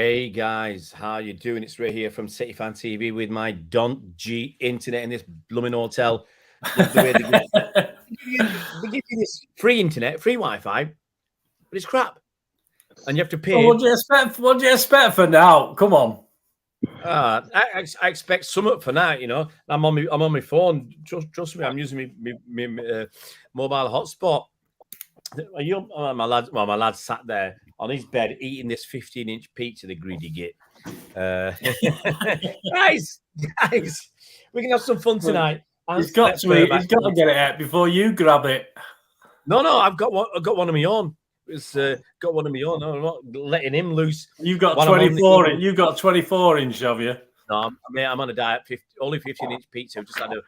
Hey guys, how you doing? It's Ray here from City Fan TV with my Don't G internet in this blooming hotel. The way they give you this free internet, free Wi-Fi, but it's crap, and you have to pay. Well, what do you expect? What do you expect for now? Come on. I expect something for now. You know, I'm on my phone. Trust me, I'm using my mobile hotspot. My lad sat there on his bed eating this 15-inch pizza, the greedy git. Guys, we can have some fun tonight. He's got to get it out before you grab it. No, I've got one of my own. It's got one of my own. No, I'm not letting him loose. You've got 24. You've got 24-inch, have you? No, I'm on a diet. Only 15-inch pizza. I've just had a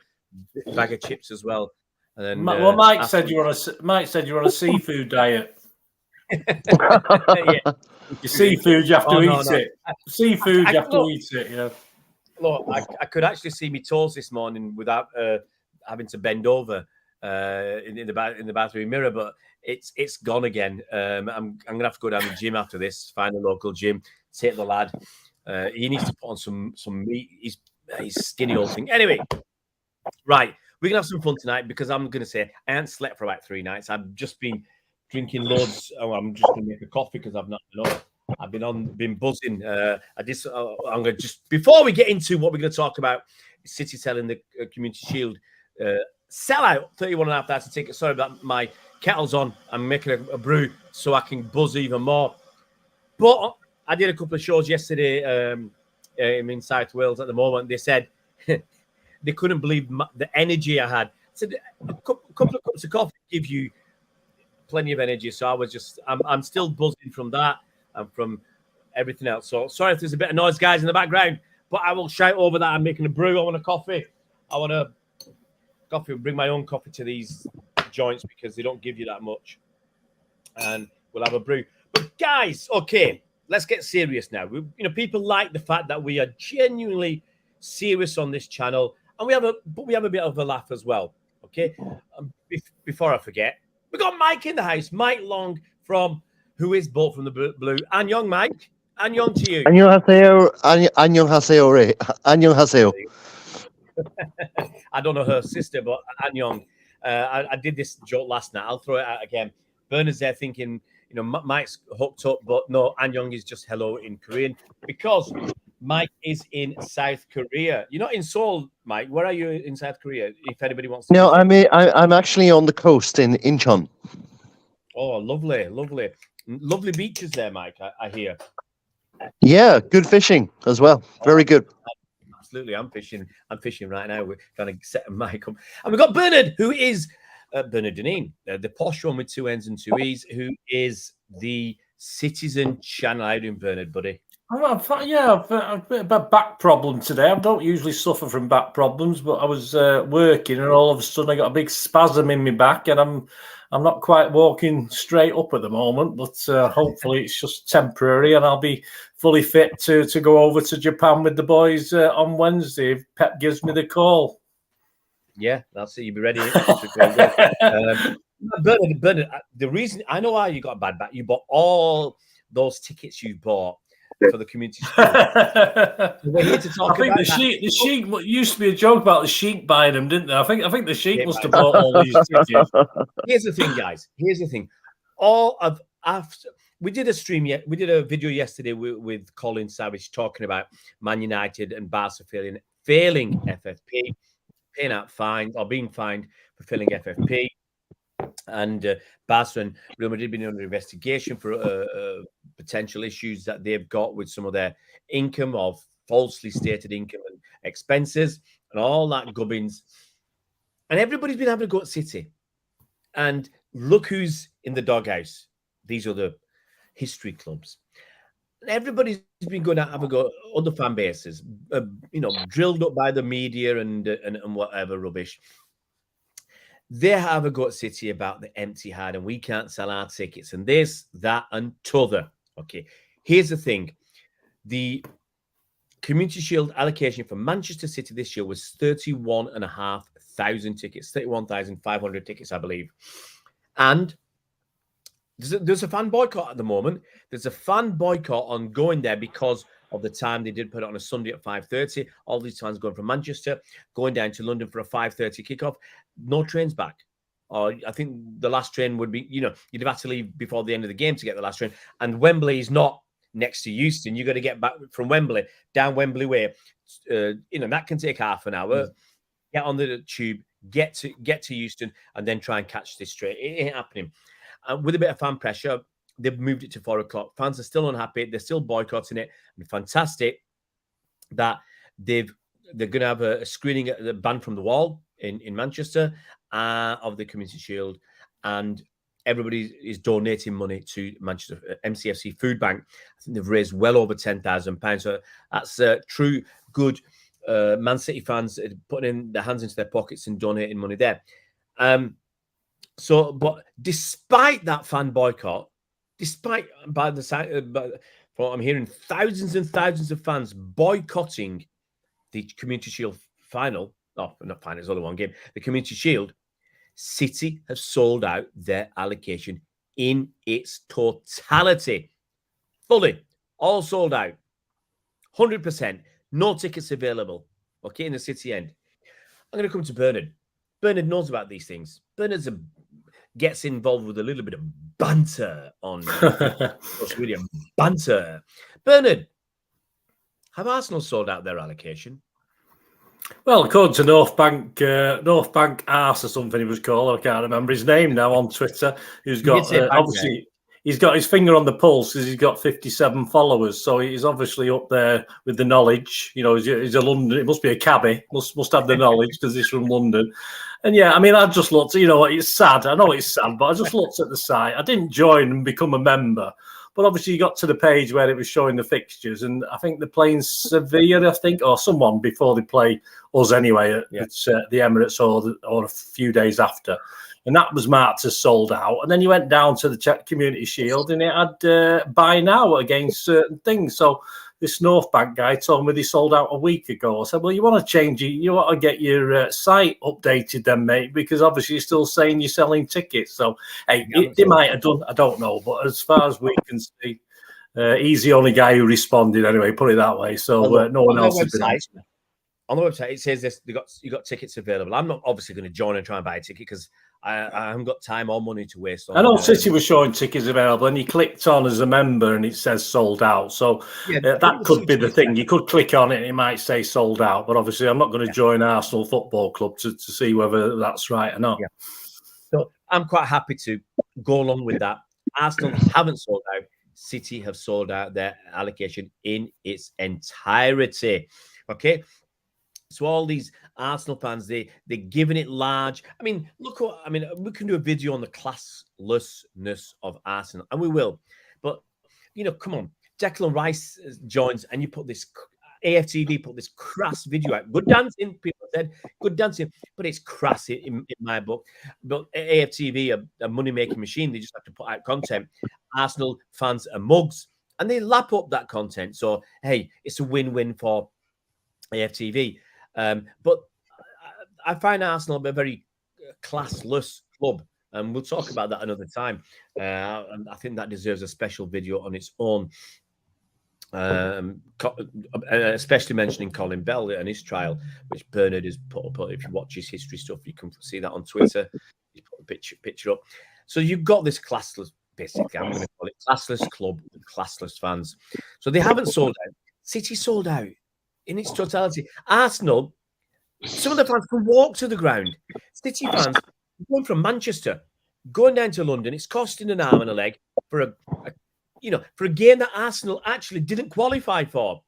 bag of chips as well. And then, Mike said you're on a seafood diet. Yeah. Your seafood, you have to eat it. Seafood, you have to eat it. Yeah. Look, I could actually see my toes this morning without having to bend over in the bathroom mirror, but it's gone again. I'm gonna have to go down to the gym after this. Find a local gym. Take the lad. He needs to put on some meat. He's skinny old thing. Anyway, right. We're going to have some fun tonight because I'm going to say I haven't slept for about 3 nights. I've just been drinking loads. I'm just going to make a coffee because I've not enough. I've been buzzing. I'm going to just, before we get into what we're going to talk about, City selling the Community Shield sellout, 31,500 tickets. Sorry about my kettle's on. I'm making a brew so I can buzz even more. But I did a couple of shows yesterday in South Wales at the moment. They said... They couldn't believe the energy I had. I said a couple of cups of coffee give you plenty of energy. So I'm still buzzing from that and from everything else. So sorry if there's a bit of noise, guys, in the background, but I will shout over that. I'm making a brew. I want a coffee. I want a coffee. Bring my own coffee to these joints because they don't give you that much. And we'll have a brew. But guys, okay, let's get serious now. People like the fact that we are genuinely serious on this channel. And we have a bit of a laugh as well, okay? Before I forget, we got Mike in the house. Mike Long who is both from the Blue. Annyeong, Mike. Annyeong to you. Annyeonghaseyo. Annyeonghaseyo, Ray. Annyeonghaseyo. I don't know her sister, but Annyeong. I did this joke last night. I'll throw it out again. Bernard's there thinking, Mike's hooked up, but no, Annyeong is just hello in Korean because Mike is in South Korea. You're not in Seoul, Mike. Where are you in South Korea? If anybody wants to. No, I'm actually on the coast in Incheon. Oh, lovely beaches there, Mike. I hear. Yeah, good fishing as well. Very good. Absolutely, I'm fishing right now. We're trying to set a mic up, and we've got Bernard, who is Bernard Deneen, the posh one with 2 N's and 2 E's, who is the Citizen channel. How you doing, Bernard, buddy? I've a bit of a back problem today. I don't usually suffer from back problems, but I was working and all of a sudden I got a big spasm in my back and I'm not quite walking straight up at the moment, but hopefully it's just temporary and I'll be fully fit to go over to Japan with the boys on Wednesday if Pep gives me the call. Yeah, that's it. You'll be ready. Bernard, the reason I know why you got a bad back, you bought all those tickets you bought for the community school. We're here to talk about the Sheik used to be a joke about the Sheik buying them, didn't they? I think the Sheik must have bought all these tickets. Here's the thing, guys. We did a stream yet. We did a video yesterday with Colin Savage talking about Man United and Barca failing FFP, paying out fines or being fined for failing FFP. And Barca and Real Madrid been under investigation for potential issues that they've got with some of their income, of falsely stated income and expenses and all that gubbins. And everybody's been having a go at City. And look who's in the doghouse. These are the history clubs. And everybody's been going to have a go at other fan bases, drilled up by the media and whatever rubbish. They have a go at City about the empty hard and we can't sell our tickets and this, that, and t'other. Okay, here's the thing. The Community Shield allocation for Manchester City this year was 31,500 tickets, 31,500 tickets, I believe. And There's a fan boycott at the moment. There's a fan boycott on going there because of the time they did put it on a Sunday at 5:30. All these fans going from Manchester, going down to London for a 5:30 kickoff. No trains back. Or I think the last train would be, you'd have had to leave before the end of the game to get the last train. And Wembley is not next to Euston. You've got to get back from Wembley down Wembley Way. That can take half an hour. Get on the tube, get to Euston, and then try and catch this train. It ain't happening. With a bit of fan pressure, they've moved it to 4 o'clock. Fans are still unhappy. They're still boycotting it. And fantastic that they're going to have a screening at the Band from the Wall in Manchester of the Community Shield, and everybody is donating money to Manchester MCFC Food Bank. I think they've raised well over £10,000. So that's true good Man City fans putting in their hands into their pockets and donating money there. But despite that fan boycott, despite from what I'm hearing, thousands and thousands of fans boycotting the Community Shield final. Oh, not final, it's only one game. The Community Shield. City have sold out their allocation in its totality. Fully. All sold out. 100%. No tickets available. Okay, in the City end. I'm going to come to Bernard. Bernard knows about these things. Bernard gets involved with a little bit of banter on social media. Banter. Bernard, have Arsenal sold out their allocation? Well, according to North Bank Arse or something he was called, I can't remember his name now, on Twitter, who's got obviously he's got his finger on the pulse because he's got 57 followers, so he's obviously up there with the knowledge. He's a London. It must be a cabbie. Must have the knowledge because he's from London. And yeah, I mean, I just looked. It's sad. I know it's sad, but I just looked at the site. I didn't join and become a member. But obviously, you got to the page where it was showing the fixtures, and I think they're playing Sevilla, or someone before they play us anyway at the Emirates or a few days after. And that was marked as sold out. And then you went down to the Czech Community Shield, and it had buy now against certain things. So this North Bank guy told me they sold out a week ago. I said, well, you want to change it. You want to get your site updated then, mate, because obviously you're still saying you're selling tickets. So, hey, they might have done, I don't know. But as far as we can see, he's the only guy who responded anyway, put it that way. So no one else has been answering. On the website, it says this: you got tickets available. I'm not obviously going to join and try and buy a ticket because I haven't got time or money to waste. I know City was showing tickets available, and you clicked on as a member, and it says sold out. So that could be the thing. You could click on it, and it might say sold out. But obviously, I'm not going to join Arsenal Football Club to see whether that's right or not. Yeah. So I'm quite happy to go along with that. Arsenal haven't sold out. City have sold out their allocation in its entirety. Okay. So all these Arsenal fans, they're giving it large. I mean, we can do a video on the classlessness of Arsenal, and we will. But, come on. Declan Rice joins, and you put this, AFTV put this crass video out. Good dancing, people said. Good dancing, but it's crass in my book. But AFTV, a money-making machine, they just have to put out content. Arsenal fans are mugs, and they lap up that content. So, hey, it's a win-win for AFTV. But I find Arsenal a very classless club, and we'll talk about that another time. And I think that deserves a special video on its own, especially mentioning Colin Bell and his trial, which Bernard has put up. If you watch his history stuff, you can see that on Twitter. He put the picture up. So you've got this classless, basically, I'm going to call it classless club with classless fans. So they haven't sold out. City sold out in its totality. Arsenal, some of the fans can walk to the ground. City fans going from Manchester, going down to London, it's costing an arm and a leg for a game that Arsenal actually didn't qualify for.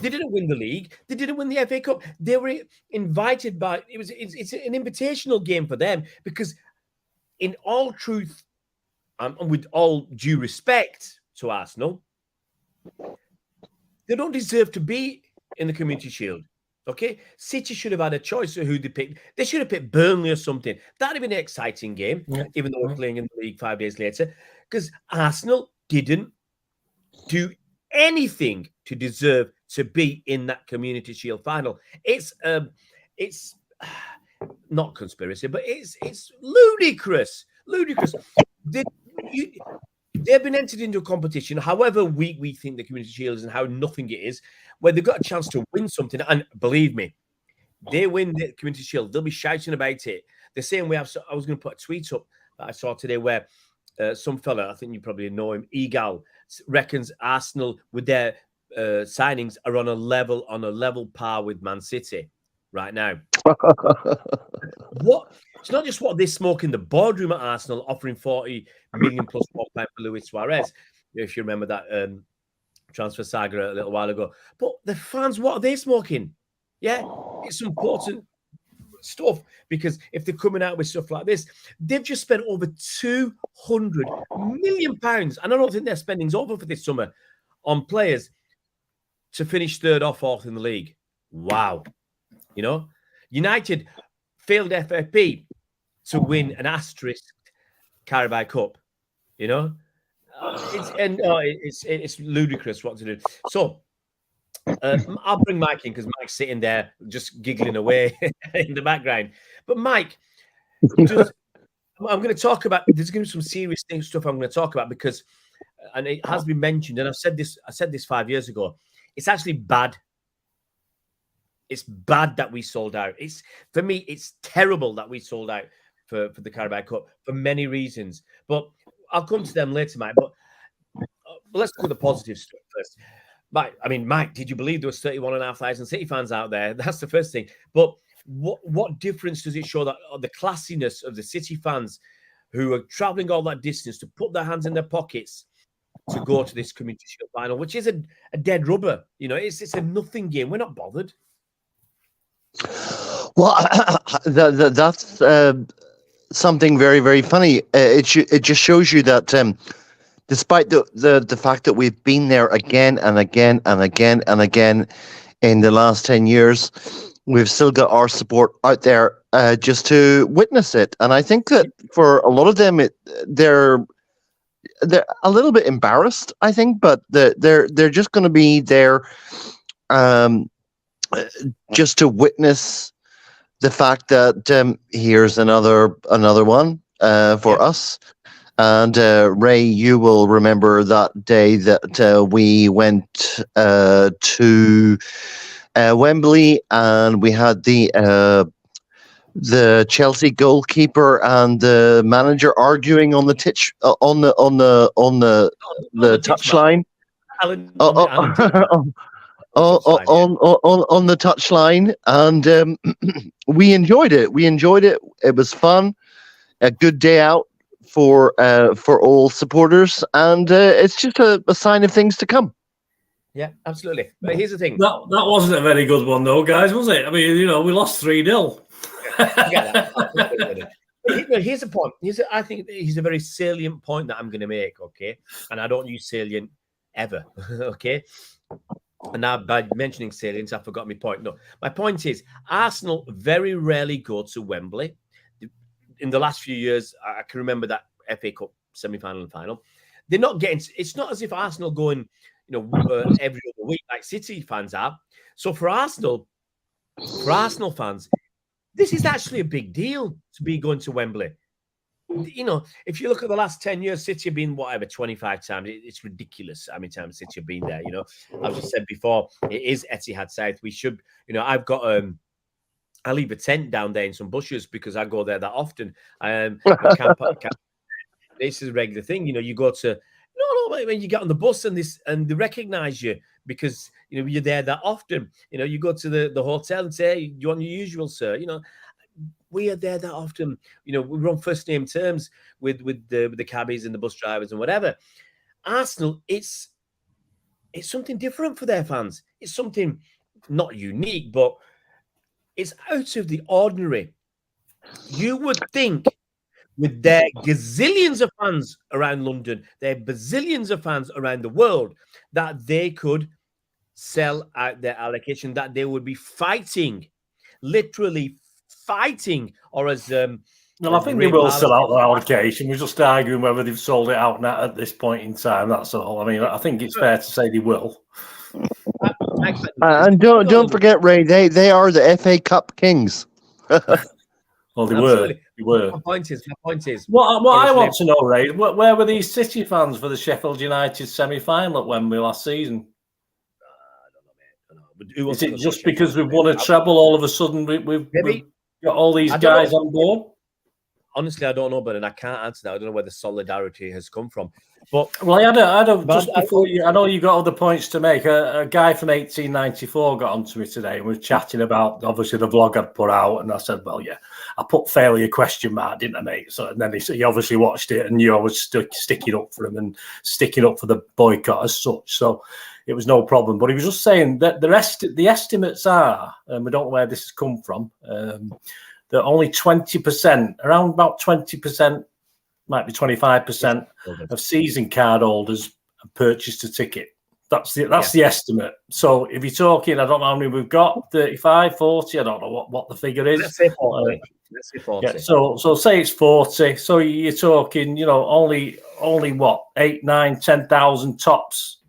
They didn't win the league. They didn't win the FA Cup. They were invited by. It's an invitational game for them because, in all truth, and with all due respect to Arsenal, they don't deserve to be in the Community Shield. Okay, City should have had a choice of who they picked. They should have picked Burnley or something. That'd have been an exciting game, even though we're playing in the league 5 days later, because Arsenal didn't do anything to deserve to be in that Community Shield final. It's not conspiracy, but it's ludicrous. Ludicrous. they've been entered into a competition, however weak we think the Community Shield is and how nothing it is, where they've got a chance to win something. And believe me, they win the Community Shield, they'll be shouting about it. The same way I was going to put a tweet up that I saw today where some fella, I think you probably know him, Egal, reckons Arsenal with their signings are on a level par with Man City right now. What? It's not just what they smoke in the boardroom at Arsenal, offering 40 million plus £1 for Luis Suarez, if you remember that transfer saga a little while ago. But the fans, what are they smoking? Yeah, it's important stuff, because if they're coming out with stuff like this, they've just spent over £200 million, and I don't think their spending's over for this summer, on players to finish third or fourth in the league. Wow. You know, United failed FFP to win an asterisk Carabao Cup. You know, it's ludicrous what to do. So I'll bring Mike in because Mike's sitting there just giggling away in the background. But Mike, I'm going to talk about. There's going to be some serious stuff I'm going to talk about because, and it has been mentioned, and I said this 5 years ago. It's actually bad. It's bad that we sold out. For me, it's terrible that we sold out for the Carabao Cup for many reasons. But I'll come to them later, Mike. But let's look at the positive stuff first. Mike, did you believe there was 31,500 City fans out there? That's the first thing. But what difference does it show that the classiness of the City fans who are travelling all that distance to put their hands in their pockets to go to this Community Shield final, which is a dead rubber? You know, it's a nothing game. We're not bothered. Well, that's something very, very funny. It just shows you that despite the fact that we've been there again and again and again and again in the last 10 years, we've still got our support out there just to witness it. And I think that for a lot of them, they're a little bit embarrassed, I think, but they're just going to be there just to witness the fact that here's another one for us. And Ray, you will remember that day that we went to Wembley, and we had the Chelsea goalkeeper and the manager arguing on the touchline. On the touchline, and we enjoyed it. It was fun, a good day out for all supporters, and it's just a sign of things to come. Yeah, absolutely. But here's the thing: that wasn't a very good one, though, guys, was it? I mean, we lost 3-0. Here's a point. I think he's a very salient point that I'm going to make. Okay, and I don't use salient ever. Okay. And now, by mentioning salience, I forgot my point. No, my point is Arsenal very rarely go to Wembley. In the last few years, I can remember that FA Cup semi-final and final. They're not getting. It's not as if Arsenal going, every other week like City fans are. So for Arsenal fans, this is actually a big deal to be going to Wembley. If you look at the last 10 years, City have been 25 times. It's ridiculous how many times City have been there. I've just said before, it is Etihad South. We should, I've got I leave a tent down there in some bushes because I go there that often. This is a regular thing. You go to when you get on the bus and they recognize you because you're there that often. You go to the hotel and say, hey, you want your usual, sir? We are there that often. We're on first name terms with the cabbies and the bus drivers and whatever. Arsenal, it's something different for their fans. It's something not unique, but it's out of the ordinary. You would think with their gazillions of fans around London, their bazillions of fans around the world, that they could sell out their allocation, that they would be fighting, literally fighting, or as well, I think they will sell out their allocation. We're just arguing whether they've sold it out now at this point in time. That's all. I mean, I think it's fair to say they will. And don't forget, Ray, they are the FA Cup kings. Well, they were. You were. My point is, What I honestly, want to know, Ray, where were these City fans for the Sheffield United semi-final at Wembley last season? I don't know, mate. I don't know. But who wants Is to it go just see because Sheffield? we've won a treble, all of a sudden we've got all these I don't guys know. on board? Honestly, I don't know, but I can't answer that. I don't know where the solidarity has come from. But Well, I don't. But Just before you, I know you got other points to make. A guy from 1894 got onto me today and was chatting about obviously the vlog I'd put out, and I said, "Well, yeah, I put failure question mark, didn't I, mate?" So and then he obviously watched it and knew I was sticking up for him and sticking up for the boycott as such. So it was no problem. But he was just saying that the estimates are, and we don't know where this has come from, that only 20%, around about 20%. Might be 25% of season card holders have purchased a ticket. That's the estimate. So if you're talking, I don't know how many we've got, 35, 40, I don't know what the figure is. Let's say 40. Let's say 40. Yeah, so say it's 40. So you're talking, only what, 8, 9, 10,000 tops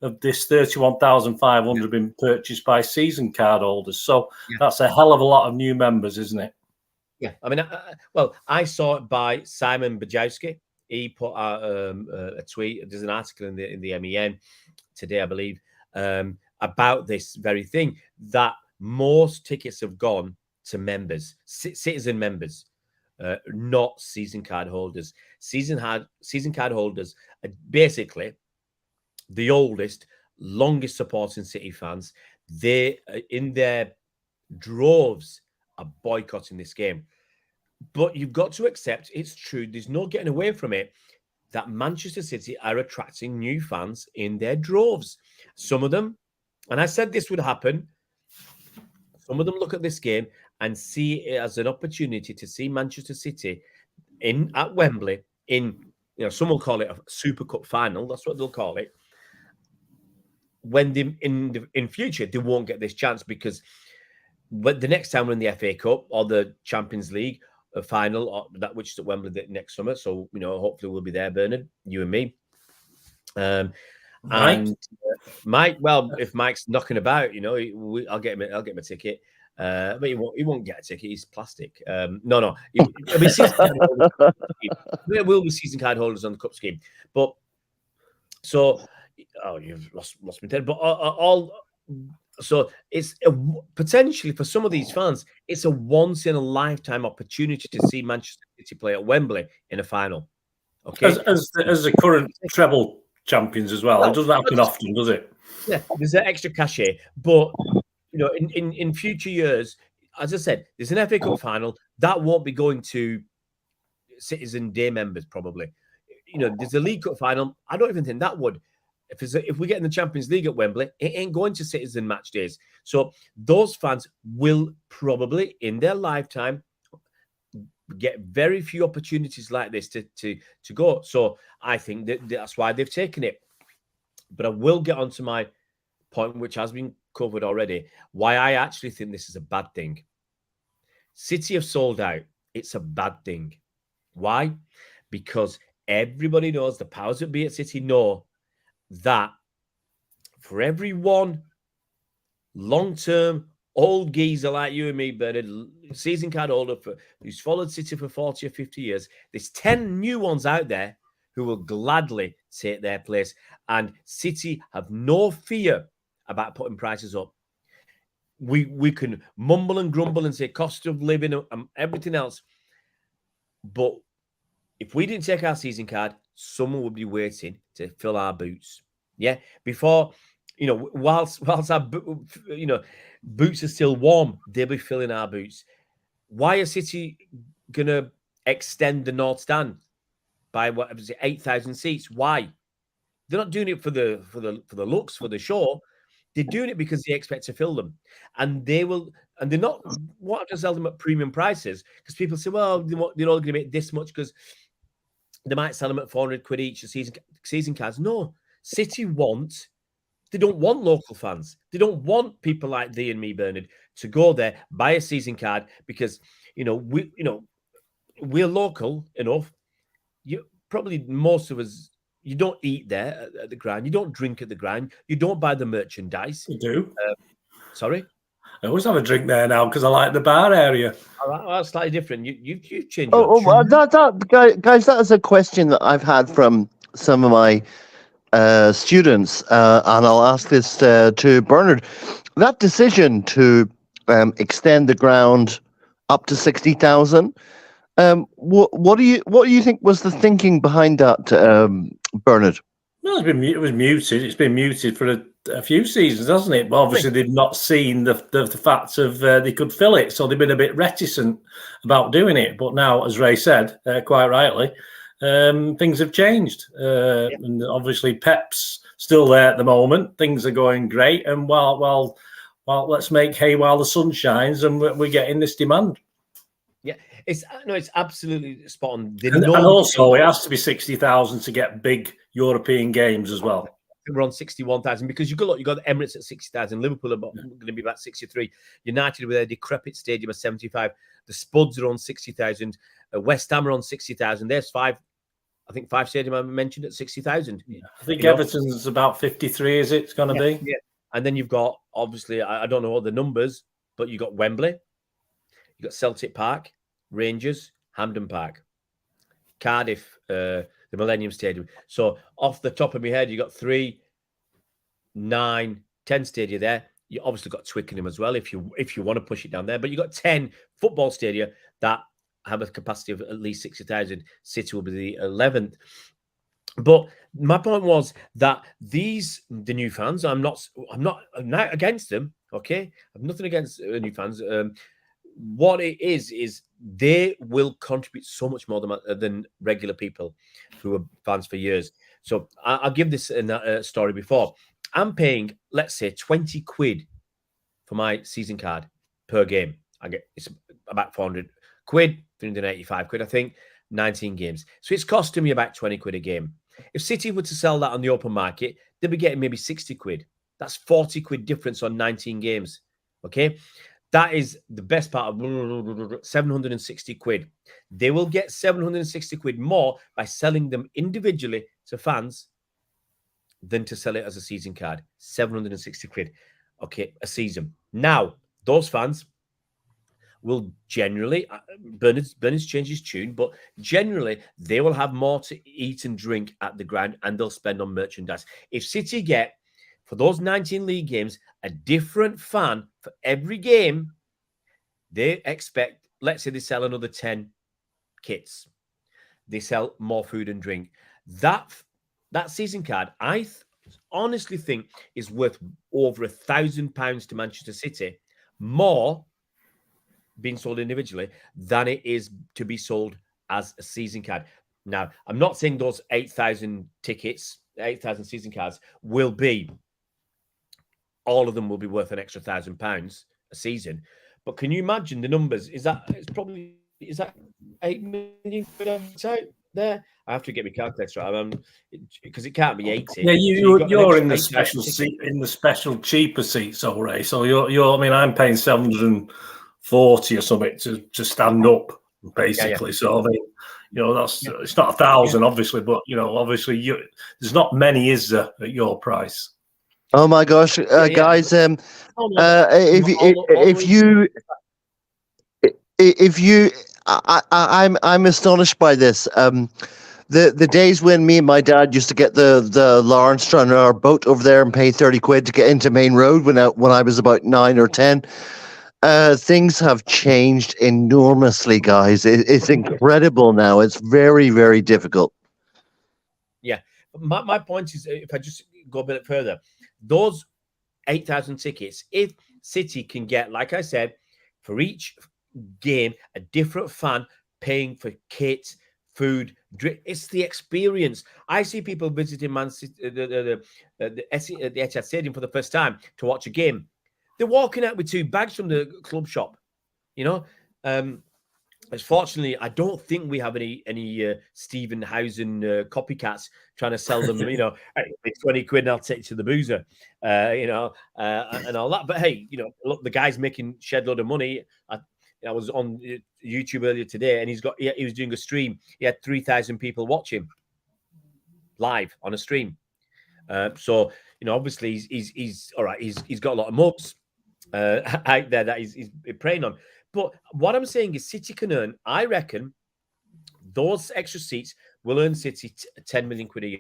of this 31,500 have been purchased by season card holders. So that's a hell of a lot of new members, isn't it? Yeah, I mean, I saw it by Simon Bajowski. He put out a tweet. There's an article in the MEN today, I believe, about this very thing, that most tickets have gone to members, citizen members, not season card holders. Season card holders are basically the oldest, longest supporting City fans. They, in their droves, are boycotting this game. But you've got to accept, it's true, there's no getting away from it, that Manchester City are attracting new fans in their droves. Some of them, and I said this would happen, some of them look at this game and see it as an opportunity to see Manchester City at Wembley in, some will call it a Super Cup final, that's what they'll call it. When in future, they won't get this chance because the next time we're in the FA Cup or the Champions League final, or that which is at Wembley next summer, so hopefully we'll be there, Bernard, you and me. Mike? And Mike, well, if Mike's knocking about, I'll get him a ticket. But he won't get a ticket. He's plastic. No. It'll be season card holders. There will be season card holders on the cup scheme. But you've lost me there. But so it's potentially for some of these fans, it's a once in a lifetime opportunity to see Manchester City play at Wembley in a final. Okay, as the current treble champions as well. It doesn't happen often, does it? Yeah, there's an extra cachet, but in future years, as I said, there's an FA Cup final that won't be going to Citizen Day members probably. There's a League Cup final. I don't even think that would. If we get in the Champions League at Wembley, it ain't going to Citizen match days. So those fans will probably, in their lifetime, get very few opportunities like this to go. So I think that's why they've taken it. But I will get on to my point, which has been covered already, why I actually think this is a bad thing. City have sold out. It's a bad thing. Why? Because everybody knows, the powers that be at City know, that for every one long-term old geezer like you and me, Bernard, season card holder who's followed City for 40 or 50 years, there's 10 new ones out there who will gladly take their place. And City have no fear about putting prices up. We can mumble and grumble and say cost of living and everything else. But if we didn't take our season card, someone would be waiting to fill our boots. Yeah, before, whilst our boots are still warm, they'll be filling our boots. Why are City gonna extend the North Stand by 8,000 seats? Why? They're not doing it for the looks, for the show. They're doing it because they expect to fill them, and they will. And they're not want to sell them at premium prices because people say, well, they're only going to make this much because they might sell them at 400 quid each season cards. No, City they don't want local fans. They don't want people like thee and me, Bernard, to go there, buy a season card because we're local enough. Probably most of us, you don't eat there at the ground. You don't drink at the ground. You don't buy the merchandise. You do. Sorry? I always have a drink there now because I like the bar area. All right, well, that's slightly different. You've changed Oh, your well, tune. guys, that is a question that I've had from some of my students, and I'll ask this to Bernard. That decision to extend the ground up to 60,000. What do you think was the thinking behind that, Bernard? No, it was muted. It's been muted for a few seasons, hasn't it? But obviously, they've not seen the fact of they could fill it, so they've been a bit reticent about doing it. But now, as Ray said, quite rightly, things have changed, and obviously, Pep's still there at the moment. Things are going great, and well, let's make hay while the sun shines, and we're getting this demand. Yeah, it's absolutely spot on. And also, it has to be 60,000 to get big European games as well. We're on 61,000 because you got Emirates at 60,000, Liverpool are going to be about 63, United with their decrepit stadium at 75, the Spuds are on 60,000, West Ham are on 60,000. There's five stadium I mentioned at 60,000. Yeah. I think Everton's about 53. Is it's going to be? Yeah, and then you've got obviously I don't know all the numbers, but you got Wembley, you got Celtic Park, Rangers, Hampden Park, Cardiff, the Millennium Stadium. So off the top of my head, you got 3, 9, 10 stadia there. You obviously got Twickenham as well if you want to push it down there. But you got 10 football stadia that have a capacity of at least 60,000. City will be the 11th. But my point was that the new fans, I'm not against them. Okay, I have nothing against new fans. What it is they will contribute so much more than regular people who are fans for years. So I'll give this story before. I'm paying, let's say, 20 quid for my season card per game. It's about 400 quid, 385 quid, I think, 19 games. So it's costing me about 20 quid a game. If City were to sell that on the open market, they'd be getting maybe 60 quid. That's 40 quid difference on 19 games. Okay. That is the best part of 760 quid. They will get 760 quid more by selling them individually to fans than to sell it as a season card. 760 quid, okay, a season. Now, those fans will generally, Bernard's changed his tune, but generally they will have more to eat and drink at the ground and they'll spend on merchandise. If City get, for those 19 league games, a different fan for every game, they expect, let's say they sell another 10 kits. They sell more food and drink. That season card, I honestly think is worth over £1,000 to Manchester City, more being sold individually than it is to be sold as a season card. Now, I'm not saying those 8,000 tickets, 8,000 season cards will be, all of them will be worth an extra £1,000 a season. But can you imagine the numbers? Is that 8 million quid out there? I have to get my calculator out because it can't be 80. Yeah, you're in the special seat, in the special cheaper seats, Ray. So you're. I mean, I'm paying 740 or something to stand up, basically. Yeah. So I mean, it's not 1,000, obviously, but obviously, there's not many, is there, at your price? Oh my gosh, guys! I'm astonished by this. The days when me and my dad used to get the Lawrence on our boat over there and pay 30 quid to get into Main Road when I was about 9 or 10. Things have changed enormously, guys. It's incredible now. It's very, very difficult. Yeah, my point is, if I just go a bit further, those 8,000 tickets, if City can get, like I said, for each game, a different fan paying for kit, food, drink, it's the experience. I see people visiting Man City, the Etihad Stadium for the first time to watch a game. They're walking out with 2 bags from the club shop. Fortunately, I don't think we have any Stephen Housen copycats trying to sell them, hey, 20 quid and I'll take you to the boozer, and all that. But hey, look, the guy's making shed load of money. I was on YouTube earlier today, and he was doing a stream. He had 3,000 people watching live on a stream. So obviously he's all right. He's got a lot of mugs. out there that he's preying on. But what I'm saying is City can earn, I reckon, those extra seats will earn City 10 million quid a year.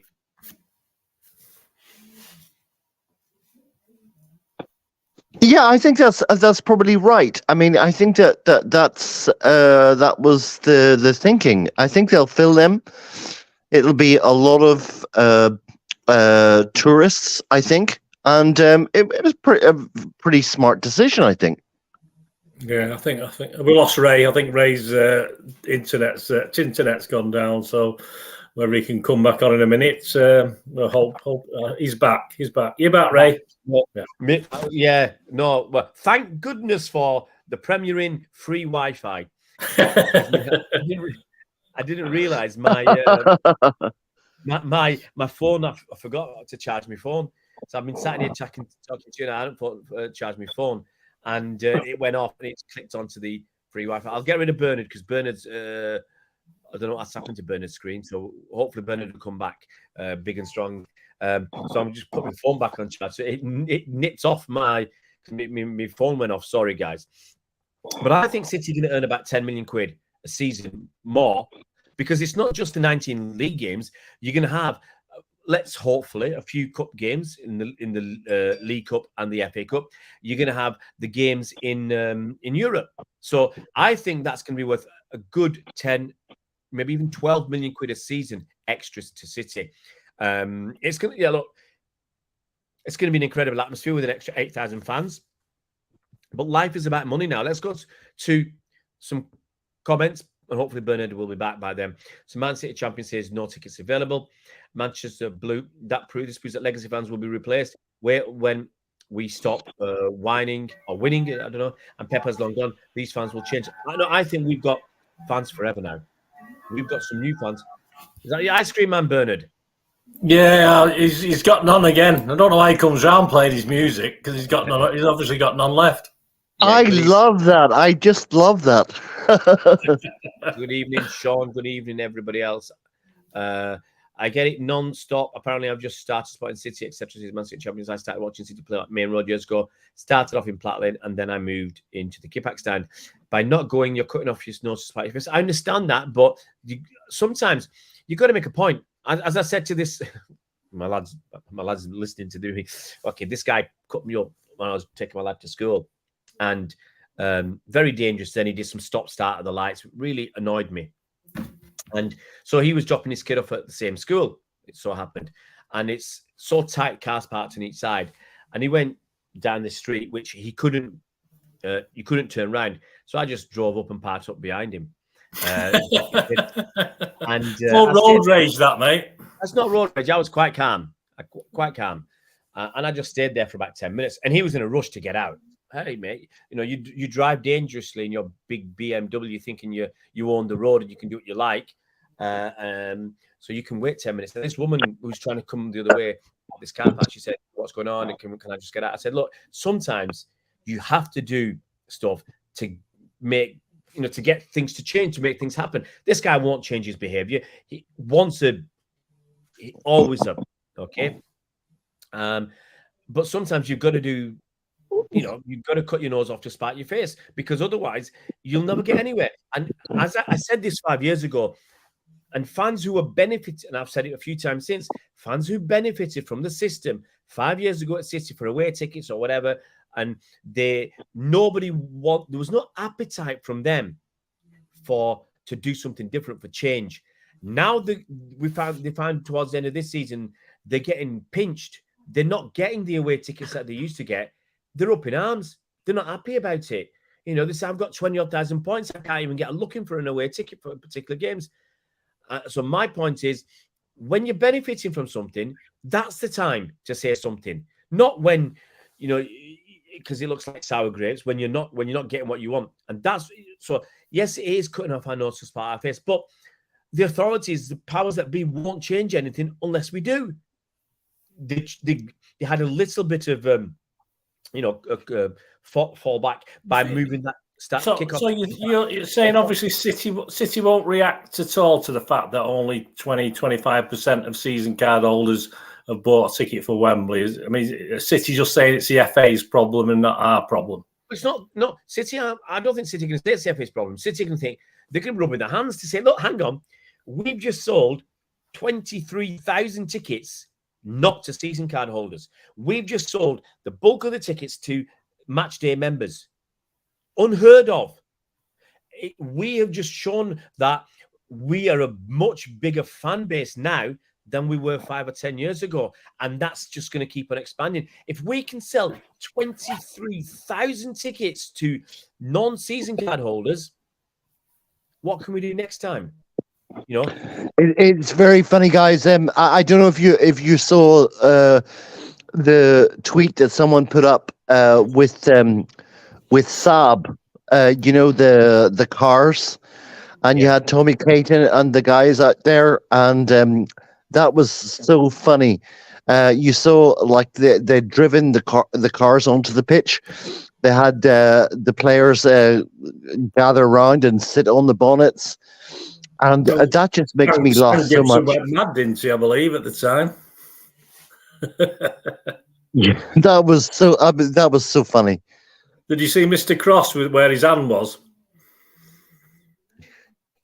Yeah, I think that's probably right. I mean, I think that was the thinking. I think they'll fill them. It'll be a lot of tourists, I think, and it was a pretty smart decision, I think. Yeah, I think we lost Ray. I think Ray's internet's gone down. So whether he can come back on in a minute, we'll hope he's back. He's back. You're back, Ray. Yeah. No. Well, thank goodness for the Premier Inn free Wi-Fi. I didn't realize my phone. I forgot to charge my phone, so I've been sat here talking to you. I haven't charged my phone, and it went off and it's clicked onto the free Wi-Fi. I'll get rid of Bernard because Bernard's. I don't know what's happened to Bernard's screen, so hopefully Bernard will come back big and strong. So I'm just putting my phone back on charge. So it nipped off my phone went off. Sorry, guys. But I think City are going to earn about 10 million quid a season more because it's not just the 19 league games. You're going to have, let's hopefully, a few cup games in the League Cup and the FA Cup. You're going to have the games in Europe. So I think that's going to be worth a good 10, maybe even 12 million quid a season extras to City. It's going to it's going to be an incredible atmosphere with an extra 8,000 fans. But life is about money now. Let's go to some comments, and hopefully Bernard will be back by then. So Man City champion says no tickets available. Manchester Blue, that proves that legacy fans will be replaced. When we stop whining or winning, I don't know, and Pepper's long gone, these fans will change. I think we've got fans forever now. We've got some new fans. Is that your ice cream man, Bernard? Yeah, he's got none again. I don't know why he comes round playing his music because he's got none. He's obviously got none left. Yeah, I love that. I just love that. Good evening, Sean. Good evening, everybody else. I get it non-stop. Apparently, I've just started supporting City, except as Man City champions. I started watching City play at Main Road years ago. Started off in Platt Lane, and then I moved into the Kipak stand. By not going, you're cutting off your nose to spite your face. I understand that, but sometimes you've got to make a point. As I said to this, my lads listening to me. Okay, this guy cut me up when I was taking my lad to school, and very dangerous. Then he did some stop-start at the lights. Really annoyed me. And so he was dropping his kid off at the same school. It so happened. And it's so tight, cars parked on each side. And he went down the street, which he couldn't turn around. So I just drove up and parked up behind him. And road rage, that, mate. That's not road rage. I was quite calm. And I just stayed there for about 10 minutes. And he was in a rush to get out. Hey, mate, you drive dangerously in your big BMW thinking you own the road and you can do what you like. So you can wait 10 minutes. And this woman who's trying to come the other way, this car park, she said, what's going on? And can I just get out? I said, look, sometimes you have to do stuff to make, to get things to change, to make things happen. This guy won't change his behavior. He always up. Okay. But sometimes you've got to do, you've got to cut your nose off to spite your face, because otherwise you'll never get anywhere. And as I said this 5 years ago, and fans who are benefiting, and I've said it a few times since, fans who benefited from the system 5 years ago at City for away tickets or whatever, and there was no appetite from them to do something different, for change. Now they found towards the end of this season, they're getting pinched. They're not getting the away tickets that they used to get. They're up in arms. They're not happy about it. They say, I've got 20,000 points. I can't even get a looking for an away ticket for particular games. So my point is, when you're benefiting from something, that's the time to say something. Not when, because it looks like sour grapes, when you're not getting what you want. And that's so. Yes, it is cutting off our nose to spite our face, but the authorities, the powers that be, won't change anything unless we do. They had a little bit of fall back by moving that kickoff. So you're saying obviously City won't react at all to the fact that only 20-25% of season card holders have bought a ticket for Wembley. I mean, City just saying it's the FA's problem and not our problem. It's not City. I don't think City can say it's the FA's problem. City can think they can rub in their hands to say, look, hang on, we've just sold 23,000 tickets, not to season card holders. We've just sold the bulk of the tickets to match day members. Unheard of. We have just shown that we are a much bigger fan base now than we were 5 or 10 years ago. And that's just going to keep on expanding. If we can sell 23,000 tickets to non-season card holders, what can we do next time? You know, it's very funny, guys. I don't know if you saw the tweet that someone put up with Saab, you know, the cars, and you had Tommy Clayton and the guys out there, and that was so funny. You saw like they'd driven the cars onto the pitch. They had the players gather around and sit on the bonnets, and that just makes me laugh so much. Mad, didn't he? I believe at the time. Yeah, that was so funny. Did you see Mr. Cross with where his hand was?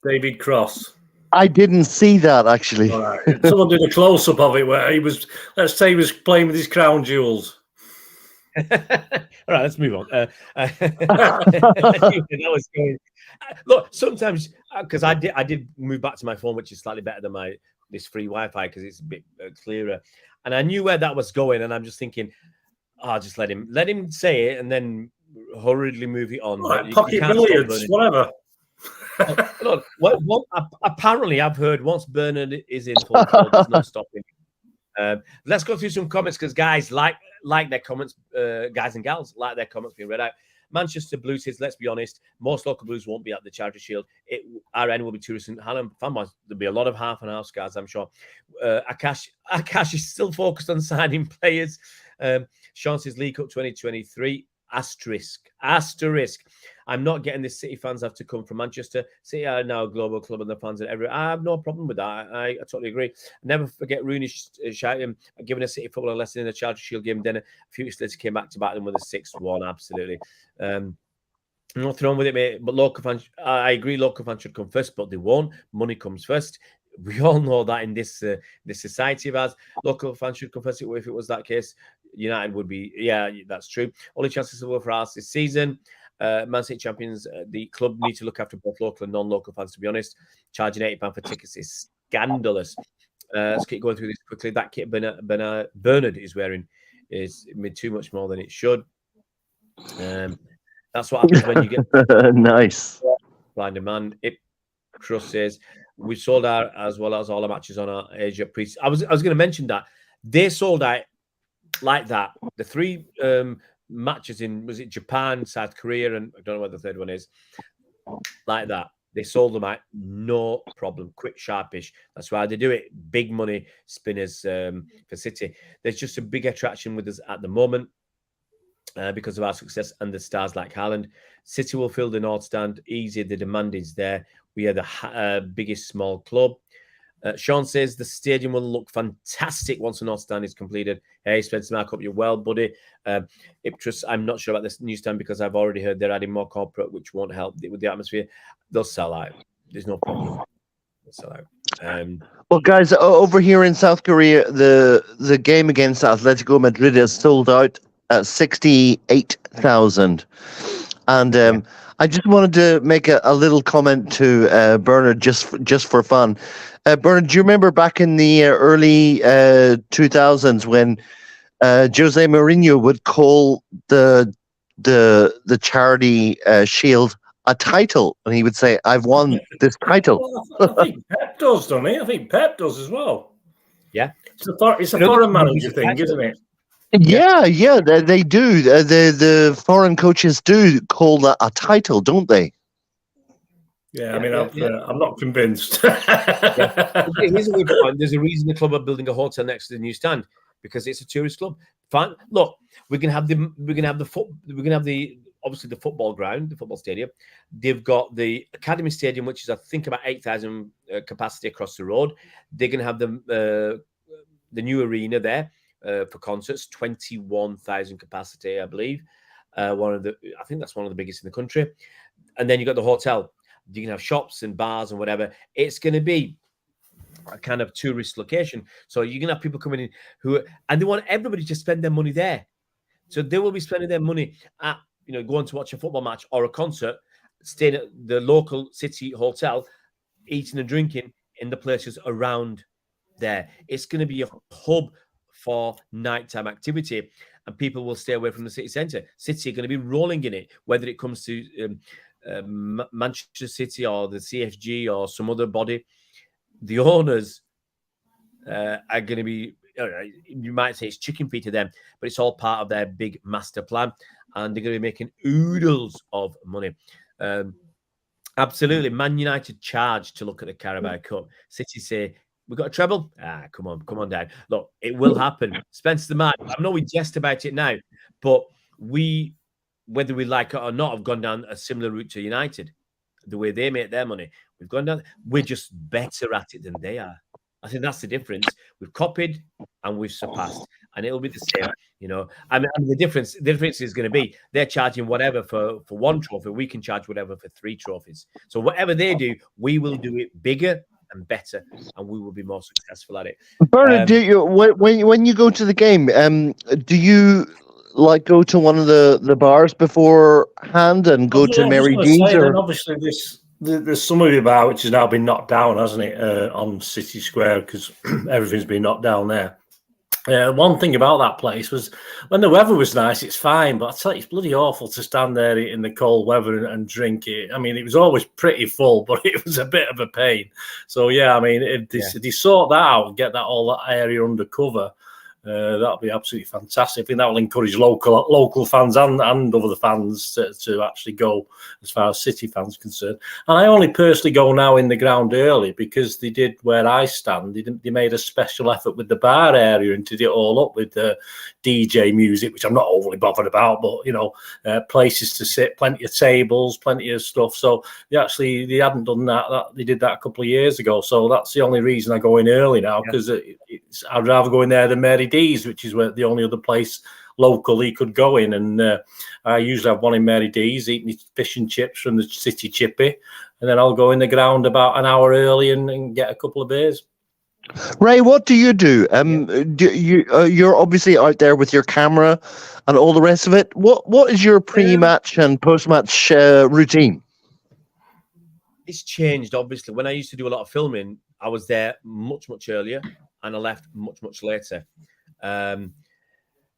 David Cross. I didn't see that actually. All right. Someone did a close up of it where he was. Let's say he was playing with his crown jewels. All right, let's move on. That was going. Look, sometimes because I did move back to my phone, which is slightly better than this free Wi-Fi because it's a bit clearer, and I knew where that was going, and I'm just thinking, I'll just let him say it, and then hurriedly move it on. Right, pocket billiards, whatever. Look, apparently I've heard once Bernard is in full flow, there's no stopping. Let's go through some comments because guys like their comments, guys and gals like their comments being read out. Manchester Blues says, let's be honest, most local Blues won't be at the Charity Shield. RN will be tourists and Hallam fan boys. There'll be a lot of half and half guys, I'm sure. Akash is still focused on signing players. Sean says, League Cup 2023. Asterisk. I'm not getting this. City fans have to come from Manchester. City are now a global club and the fans are everywhere. I have no problem with that. I totally agree. Never forget Rooney shouting, giving a City football a lesson in the Charity Shield game. Then a few weeks later came back to back them with a 6-1. Absolutely. I'm not thrown with it, mate. But local fans, I agree. Local fans should come first, but they won't. Money comes first. We all know that in this society of ours, local fans should come first. If it was that case, United would be, yeah, that's true. Only chances for us this season. Man City champions, the club need to look after both local and non-local fans, to be honest. Charging £80 for tickets is scandalous. Let's keep going through this quickly. That kit Bernard is wearing is made too much more than it should. That's what happens when you get nice. Blind demand. Trust says, we sold out as well as all the matches on our Asia pre. I was going to mention that they sold out like that. The 3 matches in, was it Japan, South Korea, and I don't know what the third one is, like that. They sold them out, no problem, quick, sharpish. That's why they do it. Big money spinners for City. There's just a big attraction with us at the moment because of our success and the stars like Haaland. City will fill the North Stand easy. The demand is there. We are the biggest small club. Sean says the stadium will look fantastic once the North Stand is completed. Hey, Spencer Mark, hope you're well, buddy. Iptrus, I'm not sure about this new stand because I've already heard they're adding more corporate, which won't help with the atmosphere. They'll sell out. There's no problem. They'll sell out. Well, guys, over here in South Korea, the game against Atletico Madrid is sold out at 68,000. And I just wanted to make a little comment to Bernard just for fun. Bernard, do you remember back in the early 2000s when Jose Mourinho would call the Charity Shield a title, and he would say, "I've won this title." Well, I think Pep does, doesn't he? I think Pep does as well. Yeah, it's a foreign manager thing, isn't it? Yeah, they do. The foreign coaches do call that a title, don't they? Yeah, I mean, I'm not convinced. Here's a good point. There's a reason the club are building a hotel next to the new stand because it's a tourist club. Fine. Look, we can have obviously the football ground, the football stadium. They've got the Academy Stadium, which is I think about 8,000 capacity across the road. They're going to have the new arena there for concerts, 21,000 capacity, I believe. I think that's one of the biggest in the country. And then you got the hotel. You can have shops and bars and whatever. It's going to be a kind of tourist location. So you're going to have people coming in and they want everybody to spend their money there. So they will be spending their money at, going to watch a football match or a concert, staying at the local city hotel, eating and drinking in the places around there. It's going to be a hub for nighttime activity, and people will stay away from the city centre. City are going to be rolling in it, whether it comes to Manchester City or the CFG or some other body. The owners are going to be, you might say it's chicken feed to them, but it's all part of their big master plan, and they're going to be making oodles of money. Absolutely. Man United charged to look at the Carabao Cup. City say, we've got a treble? Come on down. Look, it will happen. Spencer the Man, I know we jest about it now, but we, whether we like it or not, have gone down a similar route to United. The way they make their money, we've gone down. We're just better at it than they are. I think that's the difference. We've copied and we've surpassed, and it'll be the same. I mean, the difference is going to be they're charging whatever for one trophy. We can charge whatever for 3 trophies. So whatever they do, we will do it bigger and better, and we will be more successful at it. Bernard, when you go to the game, do you go to one of the bars beforehand and go to Mary Dean's? Or obviously there's some of the bar which has now been knocked down, hasn't it, on City Square, because everything's been knocked down there. One thing about that place was when the weather was nice, it's fine, but I tell you, it's bloody awful to stand there in the cold weather and drink it. I mean, it was always pretty full, but it was a bit of a pain. So yeah, I mean, if they sort that out and get all that area under cover, that'll be absolutely fantastic. I think that will encourage local fans and other fans to actually go, as far as City fans are concerned. And I only personally go now in the ground early because they did, where I stand, they made a special effort with the bar area and did it all up with the DJ music, which I'm not overly bothered about, but places to sit, plenty of tables, plenty of stuff. So they hadn't done that. They did that a couple of years ago. So that's the only reason I go in early now, because I'd rather go in there than Mary D's, which is where the only other place locally could go in. And I usually have one in Mary D's, eat my fish and chips from the City Chippy, and then I'll go in the ground about an hour early and get a couple of beers. Ray, what do you do? You're obviously out there with your camera and all the rest of it. What is your pre-match and post-match routine? It's changed, obviously. When I used to do a lot of filming, I was there much earlier, and I left much later.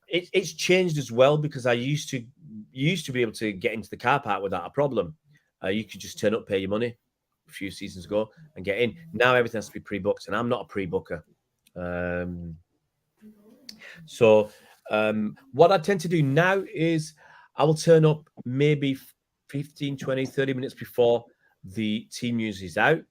It's changed as well, because I used to be able to get into the car park without a problem. You could just turn up, pay your money a few seasons ago, and get in. Now everything has to be pre-booked, and I'm not a pre-booker. So what I tend to do now is I will turn up maybe 15, 20, 30 minutes before the team news is out,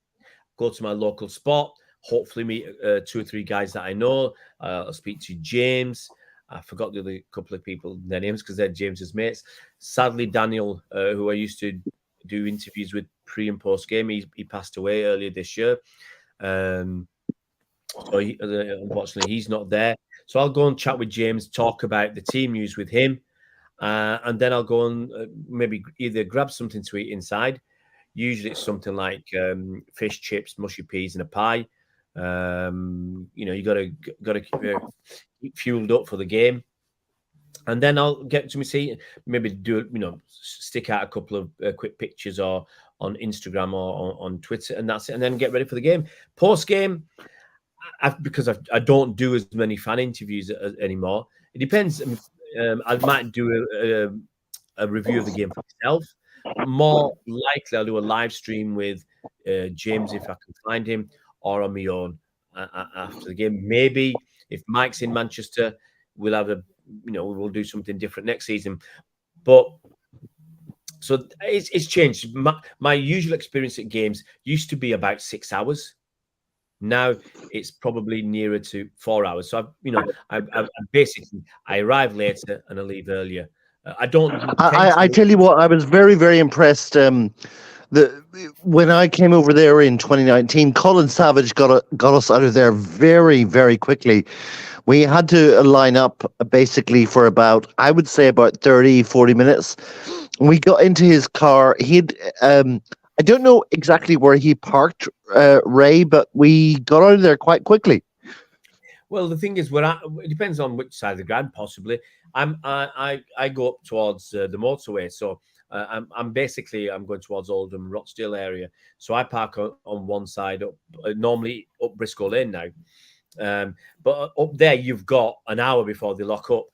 go to my local spot, hopefully meet 2 or 3 guys that I know. I'll speak to James. I forgot the other couple of people, their names, because they're James's mates. Sadly, Daniel, who I used to do interviews with pre and post game, he passed away earlier this year. So unfortunately, he's not there. So I'll go and chat with James, talk about the team news with him, and then I'll go and maybe either grab something to eat inside. Usually it's something like fish, chips, mushy peas, and a pie. You got to keep fueled up for the game, and then I'll get to my seat, maybe do stick out a couple of quick pictures or on Instagram or on Twitter, and that's it, and then get ready for the game. Post game, because I don't do as many fan interviews anymore. It depends. I might do a review of the game for myself. More likely, I'll do a live stream with James if I can find him, or on my own after the game. Maybe if Mike's in Manchester, we'll have we'll do something different next season. But so it's changed. My usual experience at games used to be about 6 hours. Now it's probably nearer to 4 hours. So I basically arrive later and I leave earlier. I don't. I tell you what, I was very, very impressed when I came over there in 2019, Colin Savage got us out of there very, very quickly. We had to line up basically for about, I would say about 30, 40 minutes. We got into his car. I don't know exactly where he parked, Ray, but we got out of there quite quickly. Well, the thing is, it depends on which side of the ground. Possibly, I go up towards the motorway, so I'm going towards Oldham, Rochdale area. So I park on one side up, normally up Briscoe Lane now, but up there you've got an hour before they lock up.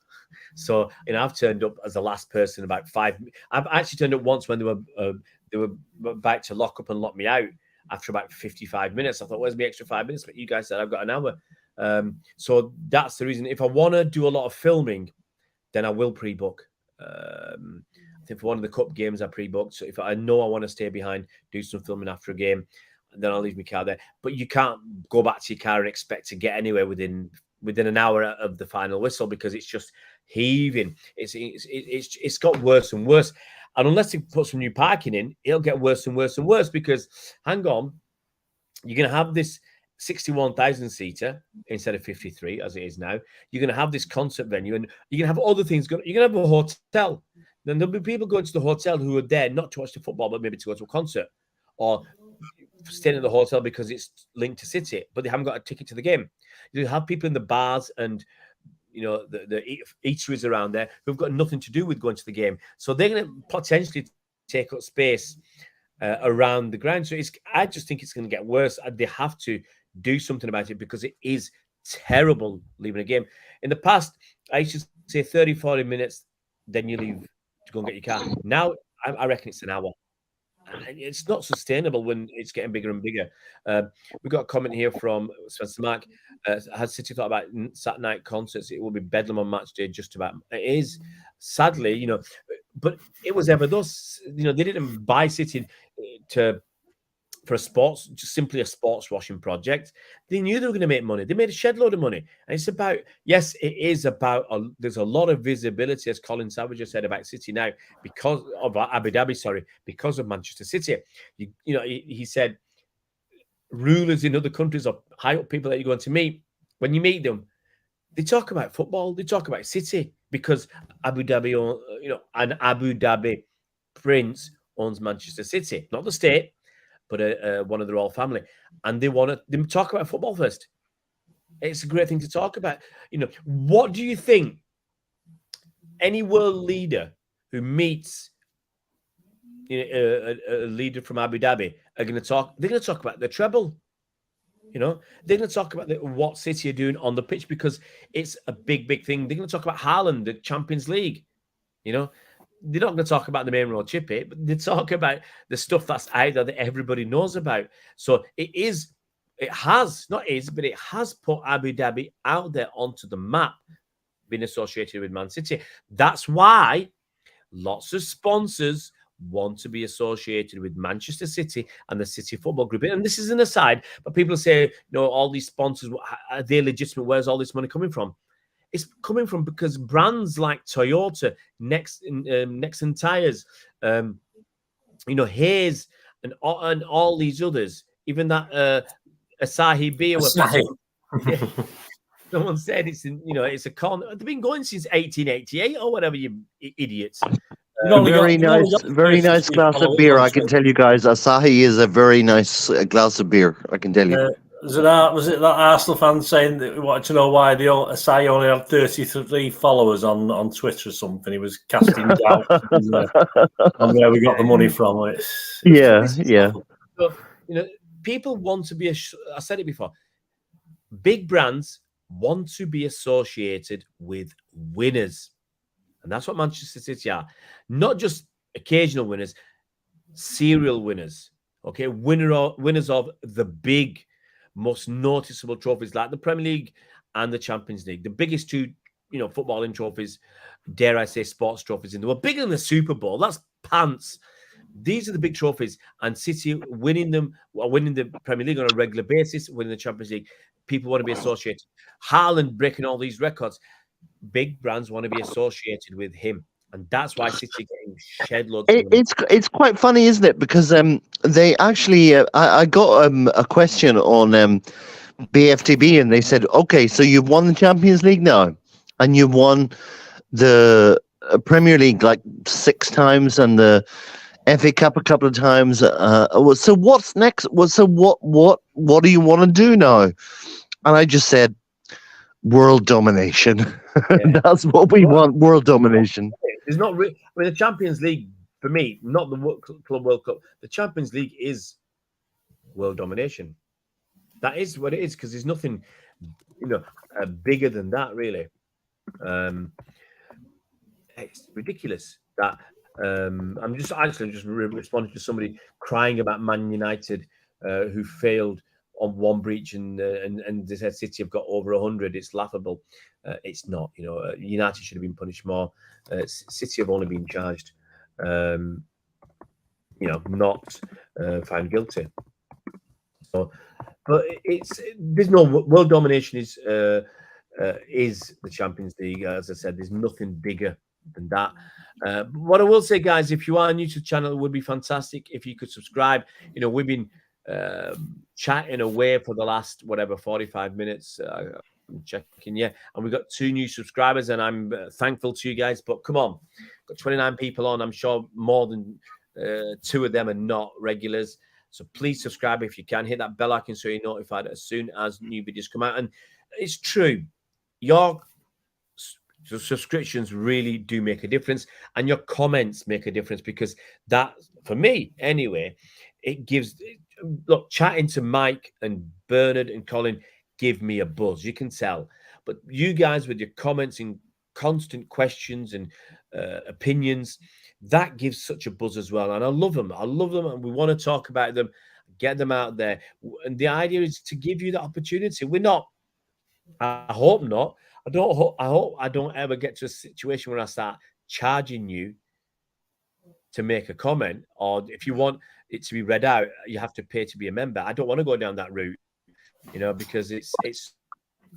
So I've turned up as the last person about 5. I've actually turned up once when they were about to lock up and lock me out after about 55 minutes. I thought, where's my extra 5 minutes? But you guys said I've got an hour. So that's the reason. If I want to do a lot of filming, then I will pre-book. I think for one of the cup games I pre-booked. So if I know I want to stay behind, do some filming after a game, then I'll leave my car there. But you can't go back to your car and expect to get anywhere within an hour of the final whistle, because it's just heaving. It's got worse and worse. And unless they put some new parking in, it'll get worse and worse and worse, because hang on, you're going to have this 61,000 seater instead of 53 as it is now. You're going to have this concert venue, and you're going to have other things. You're going to have a hotel. Then there'll be people going to the hotel who are there not to watch the football, but maybe to go to a concert, or staying at the hotel because it's linked to City, but they haven't got a ticket to the game. You have people in the bars and the eateries around there who've got nothing to do with going to the game, so they're going to potentially take up space around the ground. So I just think it's going to get worse. They have to do something about it, because it is terrible leaving a game. In the past, I used to say 30, 40 minutes, then you leave to go and get your car. Now, I reckon it's an hour. It's not sustainable when it's getting bigger and bigger. We've got a comment here from Spencer Mark. Has City thought about Saturday night concerts? It will be bedlam on match day, just about. It is, sadly, but it was ever thus. They didn't buy City for just simply a sports washing project. They knew they were going to make money. They made a shed load of money. And it's about, yes, it is about, there's a lot of visibility, as Colin Savage has said, about City now, because of Abu Dhabi, because of Manchester City. He said, rulers in other countries, or high up people that you're going to meet, when you meet them, they talk about football, they talk about City, because Abu Dhabi, an Abu Dhabi prince owns Manchester City, not the state, but one of the royal family, and they want to talk about football first. It's a great thing to talk about. What do you think any world leader who meets a leader from Abu Dhabi are going to talk? They're going to talk about the treble. They're going to talk about what City are doing on the pitch, because it's a big, big thing. They're going to talk about Haaland, the Champions League. They're not going to talk about the main road chippy, but they talk about the stuff that's out there that everybody knows about. So it has put Abu Dhabi out there onto the map, being associated with Man City. That's why lots of sponsors want to be associated with Manchester City and the City Football Group. And this is an aside, but people say, all these sponsors, are they legitimate? Where's all this money coming from? It's coming from because brands like Toyota, Nexon Tires, Hayes, and all these others, even that Asahi beer. Someone said it's a con. They've been going since 1888 or whatever, you idiots. Very nice glass of beer. I can tell you guys, Asahi is a very nice glass of beer. I can tell you. Was it that Arsenal fan saying that he wanted to know why Asahi only had 33 followers on Twitter or something? He was casting doubt on where we got the money from. Yeah. So, people want to be. I said it before. Big brands want to be associated with winners, and that's what Manchester City are. Not just occasional winners, serial winners. Okay, winners of the big, most noticeable trophies like the Premier League and the Champions League, the biggest two, footballing trophies, dare I say, sports trophies in the world, bigger than the Super Bowl. That's pants. These are the big trophies, and City winning the Premier League on a regular basis, winning the Champions League. People want to be associated. Haaland breaking all these records. Big brands want to be associated with him, and that's why City getting shed loads. It's quite funny, isn't it? Because they actually, I got a question on BFTB, and they said, okay, so you've won the Champions League now, and you've won the Premier League like 6 times, and the FA Cup a couple of times. So what's next? So what do you want to do now? And I just said, world domination. Yeah. That's what we want, world domination. There's not I mean, the Champions League, for me, not the Club World Cup. The Champions League is world domination. That is what it is, because there's nothing, bigger than that, really. It's ridiculous that I'm just responding to somebody crying about Man United who failed on one breach, and they said City have got over 100. It's laughable. It's not. United should have been punished more. City have only been charged, not found guilty. So, but there's no world domination is the Champions League. As I said, there's nothing bigger than that. What I will say, guys, if you are new to the channel, it would be fantastic if you could subscribe. We've been chatting away for the last 45 minutes. I'm checking, and we've got 2 new subscribers, and I'm thankful to you guys. But come on, got 29 people on. I'm sure more than 2 of them are not regulars. So please subscribe if you can. Hit that bell icon so you're notified as soon as new videos come out. And it's true, your subscriptions really do make a difference, and your comments make a difference, because that, for me anyway, it gives. Look, chatting to Mike and Bernard and Colin give me a buzz. You can tell. But you guys with your comments and constant questions and opinions, that gives such a buzz as well. And I love them. And we want to talk about them, get them out there. And the idea is to give you the opportunity. We're not, I hope not. I hope I don't ever get to a situation where I start charging you to make a comment, or if you want it to be read out, you have to pay to be a member. I don't want to go down that route, because it's.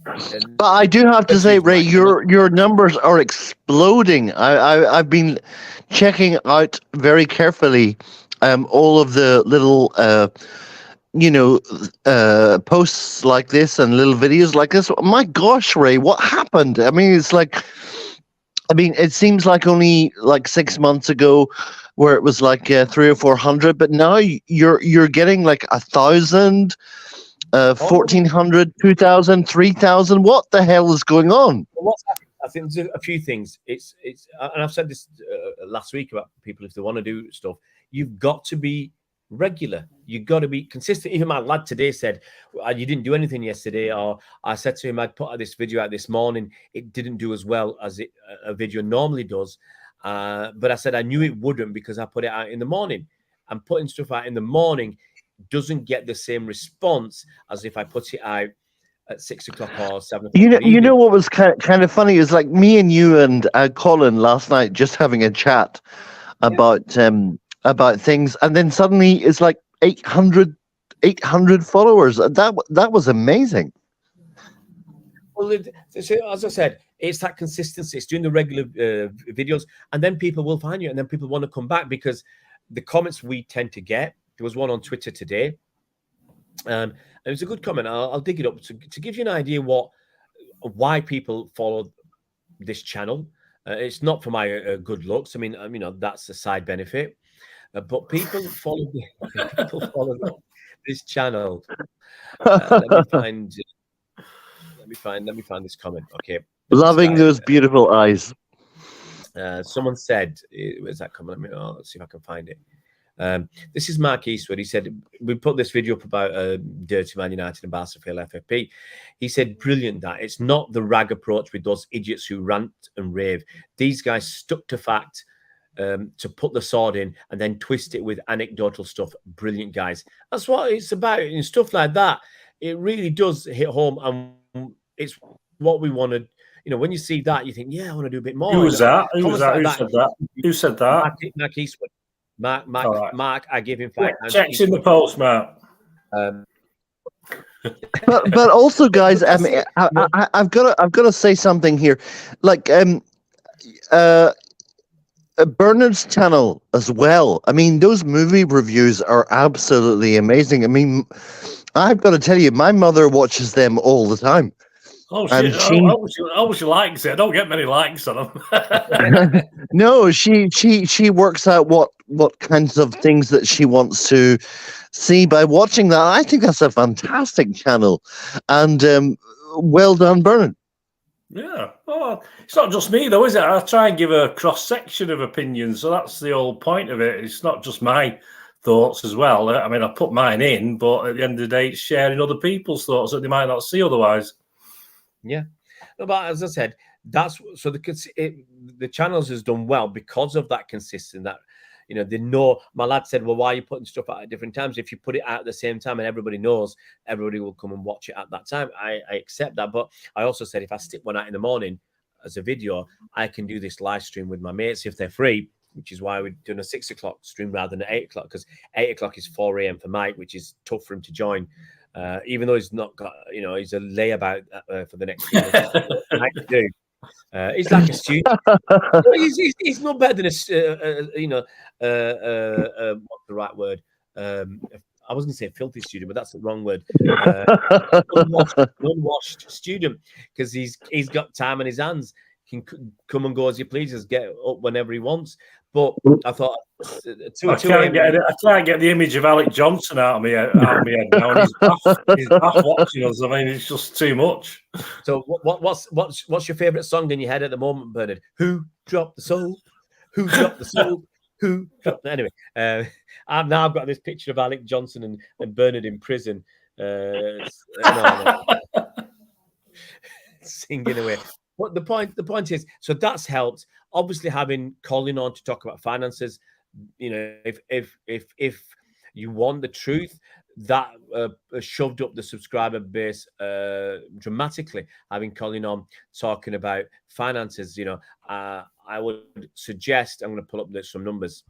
But I do have to say, Ray, your numbers are exploding. I've been checking out very carefully all of the little posts like this and little videos like this. My gosh, Ray, what happened? I mean, it seems like only like 6 months ago where it was like 300 or 400, but now you're getting like 1,000. 1,400, 2,000, 3,000. What the hell is going on? Well, what's happening? I think there's a few things. It's and I've said this last week about people, if they want to do stuff, you've got to be regular. You've got to be consistent. Even my lad today said, you didn't do anything yesterday, or I said to him, I'd put this video out this morning. It didn't do as well as a video normally does. But I said I knew it wouldn't, because I put it out in the morning. And putting stuff out in the morning doesn't get the same response as if I put it out at 6 o'clock or 7 o'clock. You know what was kind of funny is, like, me and you and Colin last night just having a chat about things, and then suddenly it's like 800 followers. That was amazing. Well, as I said, it's that consistency. It's doing the regular videos, and then people will find you, and then people want to come back, because the comments we tend to get. There was one on Twitter today. It was a good comment. I'll dig it up to give you an idea why people follow this channel. It's not for my good looks. I mean, that's a side benefit. But people follow this channel. Let me find this comment. Okay. Loving those beautiful eyes. Someone said, where's that comment? Let's see if I can find it. This is Mark Eastwood. He said, we put this video up about Dirty Man United and Barcelona FFP. He said, brilliant that. It's not the rag approach with those idiots who rant and rave. These guys stuck to fact to put the sword in and then twist it with anecdotal stuff. Brilliant, guys. That's what it's about. And stuff like that, it really does hit home. And it's what we wanted. When you see that, you think, yeah, I want to do a bit more. Who was that? Who said that? Mark Eastwood. Mark, I give him 5 pounds. Checks in the post, Mark. but also, guys, I mean, I've got to say something here. Like, Bernard's channel as well. I mean, those movie reviews are absolutely amazing. I mean, I've got to tell you, my mother watches them all the time. Oh And shit! she, I wish she likes it. I don't get many likes on them. no, she works out what kinds of things that she wants to see by watching that. I think that's a fantastic channel, and well done, Bernard. Yeah. Oh, it's not just me though, is it? I try and give a cross section of opinions, so that's the whole point of it. It's not just my thoughts as well. I mean, I put mine in, but at the end of the day, it's sharing other people's thoughts that they might not see otherwise. Yeah, no, but as I said, that's so the channels has done well because of that consistent. That they know. My lad said, "Well, why are you putting stuff out at different times? If you put it out at the same time and everybody knows, everybody will come and watch it at that time." I accept that, but I also said if I stick one out in the morning as a video, I can do this live stream with my mates if they're free, which is why we're doing a 6 o'clock stream rather than 8 o'clock, because 8 o'clock is 4 a.m. for Mike, which is tough for him to join. Even though he's not got, he's a layabout for the next few months. Like to do. He's like a student. He's not better than what's the right word? I was going to say filthy student, but that's the wrong word. Unwashed student, because he's got time on his hands. He can come and go as he pleases, get up whenever he wants. But I thought I can't get the image of Alec Johnson out of my head now, and he's half watching us. I mean, it's just too much. So what's your favourite song in your head at the moment, Bernard? Who dropped the soul? Who dropped the soul? Who dropped anyway? I've got this picture of Alec Johnson and Bernard in prison, singing away. But the point is, so that's helped. Obviously, having Colin on to talk about finances, if you want the truth, that shoved up the subscriber base dramatically. Having Colin on talking about finances, I would suggest, I'm going to pull up some numbers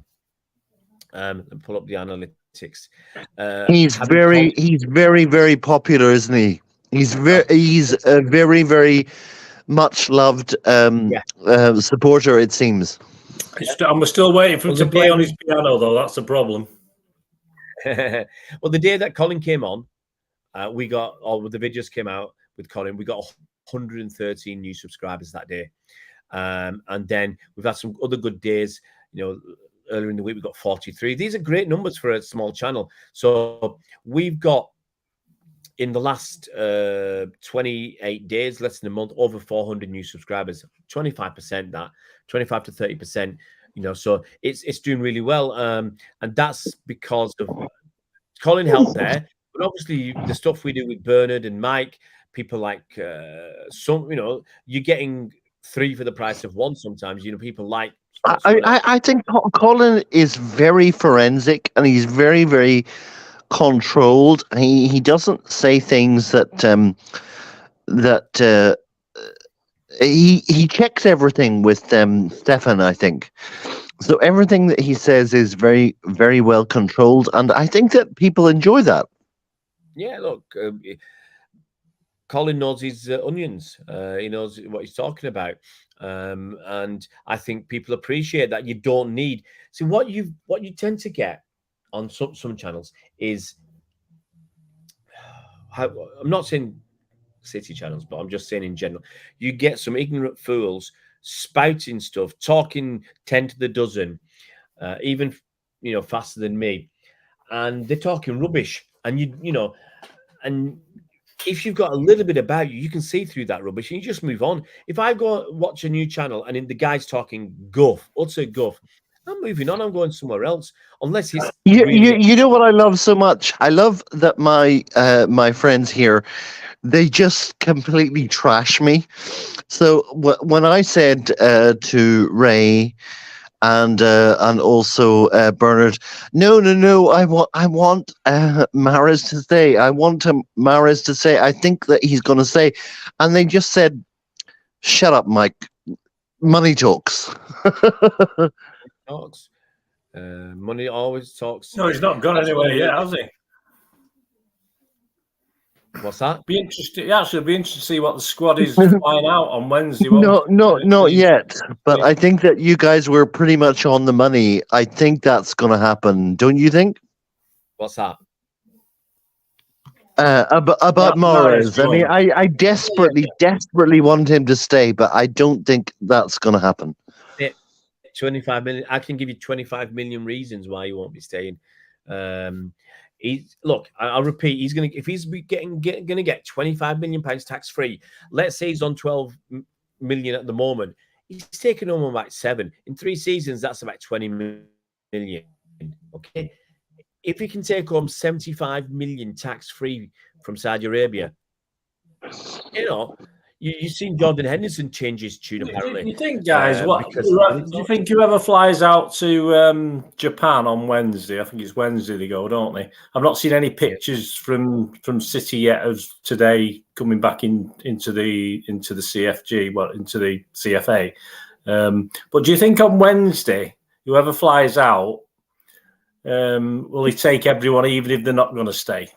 and pull up the analytics. He's very, very popular, isn't he? He's a very, very much loved supporter, it seems. I'm still waiting for him to play on his piano, though. That's the problem. Well, the day that Colin came on, we got all the videos came out with Colin. We got 113 new subscribers that day, and then we've had some other good days. Earlier in the week we got 43. These are great numbers for a small channel. So we've got, in the last 28 days, less than a month, over 400 new subscribers. 25%, that 25 to 30%. So it's doing really well, and that's because of Colin help there. But obviously, the stuff we do with Bernard and Mike, people like you're getting 3 for the price of 1. Sometimes, people like. I think Colin is very forensic, and he's very, very controlled. He doesn't say things that he checks everything with Stefan, I think. So everything that he says is very, very well controlled, and I think that people enjoy that. Yeah, look, Colin knows his onions. He knows what he's talking about, and I think people appreciate that. You don't need. See, what you tend to get on some channels is, I'm not saying city channels, but I'm just saying in general, you get some ignorant fools spouting stuff, talking 10 to the dozen, even faster than me, and they're talking rubbish. And and if you've got a little bit about you, you can see through that rubbish and you just move on. If I go watch a new channel and the guy's talking guff, utter guff, I'm moving on. I'm going somewhere else, unless he's. You know what I love so much? I love that my friends here, they just completely trash me. So when I said to Ray and also Bernard, no, I want Maris to say. I want Maris to say. I think that he's going to say, and they just said, "Shut up, Mike. Money talks." Talks. Money always talks. No, he's not gone anywhere yet, has he? What's that? Be interesting. Actually, it'll be interesting to see what the squad is flying out on Wednesday. No, not yet. But I think that you guys were pretty much on the money. I think that's going to happen. Don't you think? What's that? About Mahrez. I mean, I desperately want him to stay, but I don't think that's going to happen. 25 million. I can give you 25 million reasons why he won't be staying. Look, I'll repeat. He's gonna if he's gonna get 25 million pounds tax free. Let's say he's on 12 million at the moment. He's taking home about 7 in 3 seasons. That's about 20 million. Okay, if he can take home 75 million tax free from Saudi Arabia, you know. You've seen Jordan Henderson change his tune, apparently. You think, guys, do you think whoever flies out to Japan on Wednesday, I think it's Wednesday they go, don't they? I've not seen any pictures from City yet of today coming back into the CFG, into the CFA. But do you think on Wednesday, whoever flies out, will he take everyone even if they're not going to stay?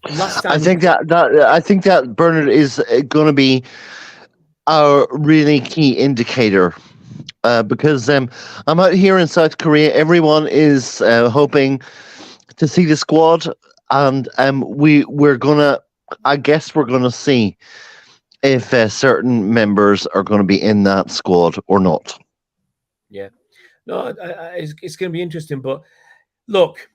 I think that Bernard is going to be a really key indicator because I'm out here in South Korea. Everyone is hoping to see the squad, and we're gonna. I guess we're gonna see if certain members are going to be in that squad or not. Yeah, no, it's going to be interesting. But look,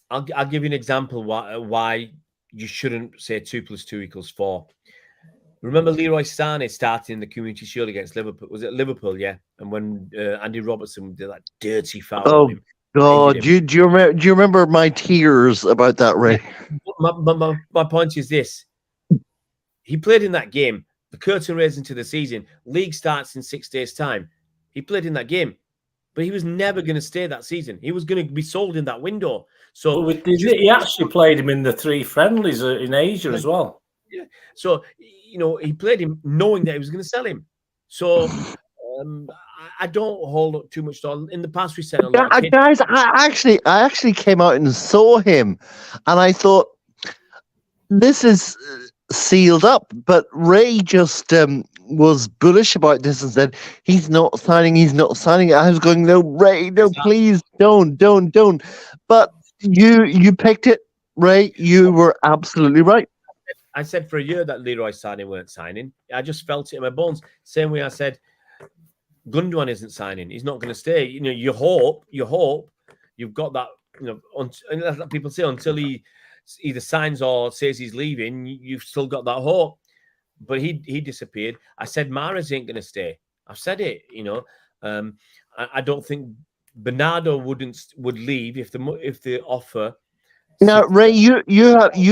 I'll give you an example why you shouldn't say 2 + 2 = 4. Remember Leroy Sané starting the Community Shield against Liverpool? Was it Liverpool? Yeah. And when Andy Robertson did that dirty foul on him. God, do you remember my tears about that, Ray? My point is this. He played in that game. The curtain raised into the season. League starts in 6 days' time. He played in that game. But he was never going to stay that season. He was going to be sold in that window. So he actually played him in the 3 friendlies in Asia as well. Yeah. So, he played him knowing that he was going to sell him. So I don't hold up too much on. In the past, we said a lot. Guys, I actually came out and saw him, and I thought this is sealed up. But Ray just was bullish about this and said he's not signing. I was going, no, Ray, no, please don't. But you picked it, Ray. You were absolutely right. I said for a year that Leroy Sané weren't signing. I just felt it in my bones. Same way I said Gundogan isn't signing. He's not going to stay. You hope you've got that. People say until he either signs or says he's leaving, you've still got that hope. But he disappeared. I said Mahrez ain't going to stay. I've said it. I don't think Bernardo would leave if the offer. Now, Ray, you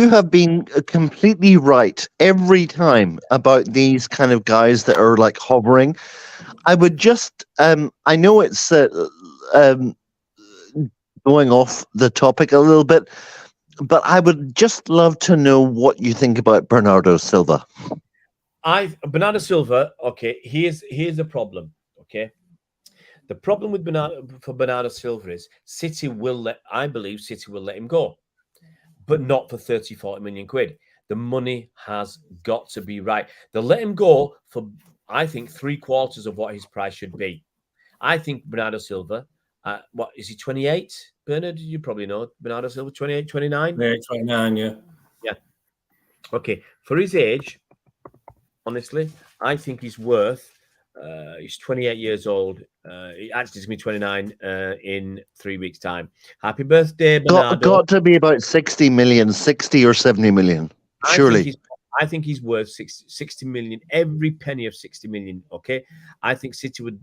have been completely right every time about these kind of guys that are like hovering. I would just, I know it's going off the topic a little bit, but I would just love to know what you think about Bernardo Silva. Bernardo Silva. Okay, here's the problem. Okay, the problem with Bernardo Silva is I believe City will let him go. But not for 30-40 million quid. The money has got to be right. They'll let him go for, I think, 3/4 of what his price should be. I think Bernardo Silva, what is he, 28? Bernard, you probably know. Bernardo Silva, 28, 29? Yeah, 29, yeah. Yeah. Okay. For his age, honestly, I think he's worth, he's 28 years old. He actually is going to be 29 in 3 weeks' time. Happy birthday, Bernardo. Got to be about 60 million, 60 or 70 million, surely. I think he's worth 60 million, every penny of 60 million, okay? I think City would...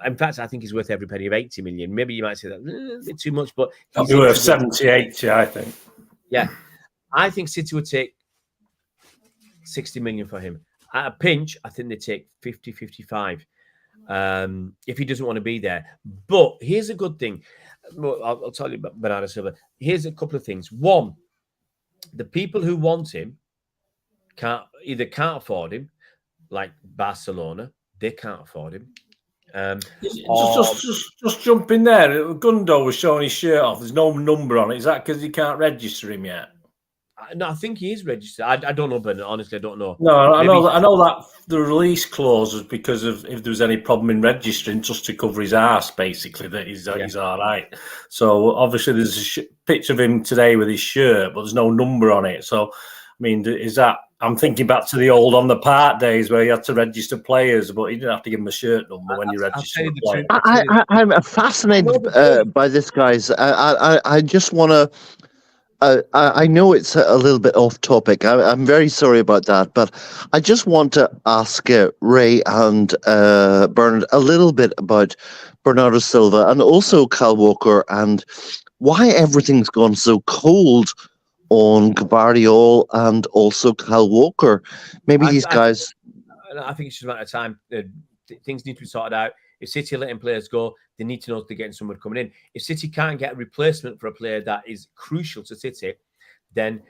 in fact, I think he's worth every penny of 80 million. Maybe you might say that a bit too much, but... He's worth 70, 80, I think. Yeah. I think City would take 60 million for him. At a pinch, I think they take 50, 55. If he doesn't want to be there. But here's a good thing. Well, I'll tell you about Bernardo Silva. Here's a couple of things. One, the people who want him can't afford him, like Barcelona. They can't afford him. Just jump in there. Gundo was showing his shirt off. There's no number on it. Is that because he can't register him yet? No, I think he is registered. I don't know, but honestly, I don't know. No, I Maybe- know. I know that the release clause was because of if there was any problem in registering, just to cover his arse, basically, that he's all right. So obviously, there's a picture of him today with his shirt, but there's no number on it. So, I mean, is that? I'm thinking back to the old on the park days where you had to register players, but you didn't have to give them a shirt number when you register a player. I'm fascinated by this, guys. I just want to. I know it's a little bit off topic. I'm very sorry about that, but I just want to ask Ray and Bernard a little bit about Bernardo Silva and also Kyle Walker and why everything's gone so cold on Guardiola and also Kyle Walker. Maybe these guys. I think it's just a matter of time. Things need to be sorted out. If City are letting players go, they need to know they're getting someone coming in. If City can't get a replacement for a player that is crucial to City, then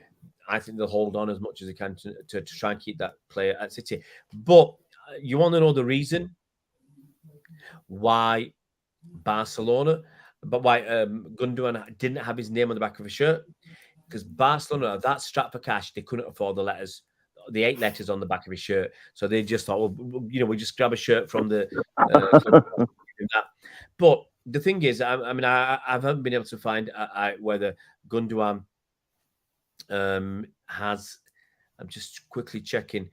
I think they'll hold on as much as they can to try and keep that player at City. But you want to know the reason why Barcelona, but why Gundogan didn't have his name on the back of a shirt? Because Barcelona, that strapped for cash, they couldn't afford the 8 letters on the back of his shirt. So they just thought, well, we just grab a shirt from the that. But the thing is, I mean, I haven't been able to find whether Gundogan has. I'm just quickly checking.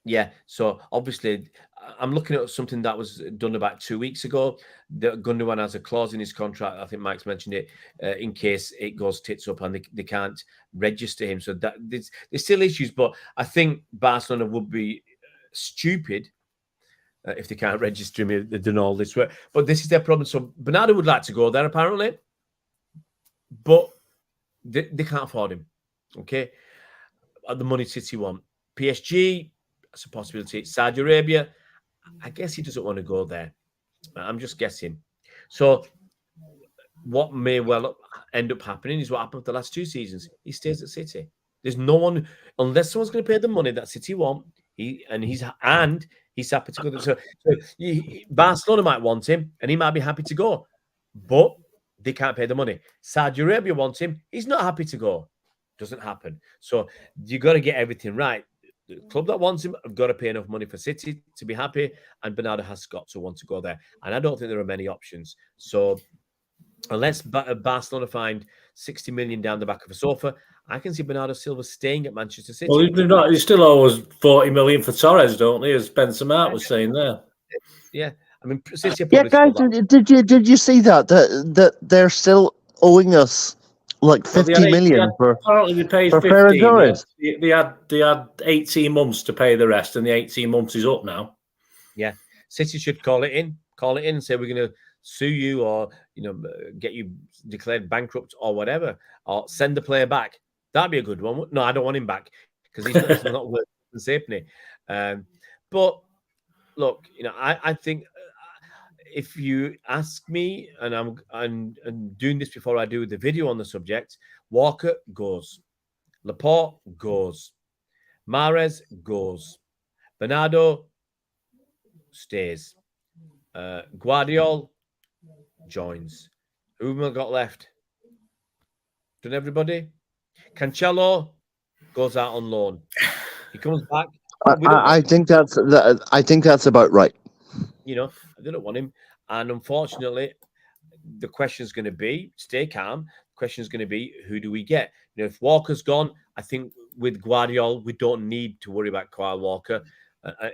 Yeah, so obviously, I'm looking at something that was done about 2 weeks ago. The Gundogan has a clause in his contract. I think Mike's mentioned it in case it goes tits up and they can't register him. So that there's still issues, but I think Barcelona would be stupid if they can't register him. They've done all this work, but this is their problem. So Bernardo would like to go there apparently, but they can't afford him. Okay, the money City want. PSG. It's a possibility. Saudi Arabia, I guess he doesn't want to go there. I'm just guessing. So what may well end up happening is what happened with the last 2 seasons. He stays at City. There's no one, unless someone's going to pay the money that City want, he's happy to go. So Barcelona might want him and he might be happy to go, but they can't pay the money. Saudi Arabia wants him. He's not happy to go. Doesn't happen. So you got to get everything right. The club that wants him have got to pay enough money for City to be happy, and Bernardo has got to want to go there. And I don't think there are many options. So unless Barcelona find 60 million down the back of a sofa, I can see Bernardo Silva staying at Manchester City. Well, you still owe us 40 million for Torres, don't they? As Spencer Mart was saying there. Yeah, I mean, City. Yeah, guys, did you see that they're still owing us like 50 million for apparently they paid for 15. Torres. They had 18 months to pay the rest, and the 18 months is up now. Yeah, City should call it in and say we're going to sue you or get you declared bankrupt or whatever, or send the player back. That'd be a good one. No, I don't want him back because he's not worth the safety. But look, I think if you ask me, and I'm doing this before I do the video on the subject, Walker goes, Laporte goes, Mahrez goes, Bernardo stays, Guardiola joins. Who have we got left? Done everybody? Cancelo goes out on loan. He comes back. I think that's about right. They don't want him. And unfortunately, the question is going to be, stay calm. The question is going to be, who do we get? If Walker's gone, I think with Guardiola, we don't need to worry about Kyle Walker.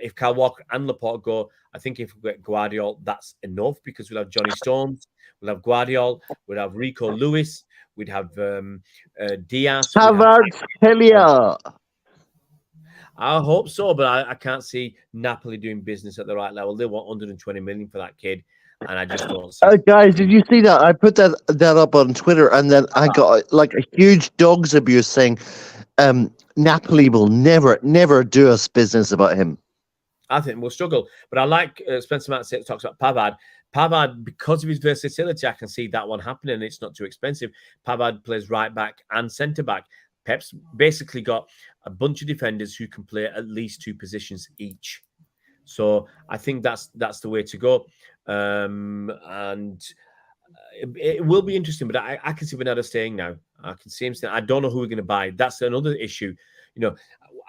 If Kyle Walker and Laporte go, I think if we get Guardiola, that's enough because we'll have Johnny Stones, we'll have Guardiola, we'll have Rico Lewis, we'd have Diaz. Kvaratskhelia. I hope so, but I can't see Napoli doing business at the right level. They want 120 million for that kid, and I just don't see guys, did you see that? I put that up on Twitter, and then I got like a huge dog's abuse saying Napoli will never do us business about him. I think we'll struggle. But I like Spencer Mart talks about Pavard. Pavard, because of his versatility, I can see that one happening, and it's not too expensive. Pavard plays right back and centre back. Pep's basically got a bunch of defenders who can play at least 2 positions each. So I think that's the way to go. And it will be interesting. But I can see Bernardo staying now. I can see him staying. I don't know who we're going to buy. That's another issue. You know,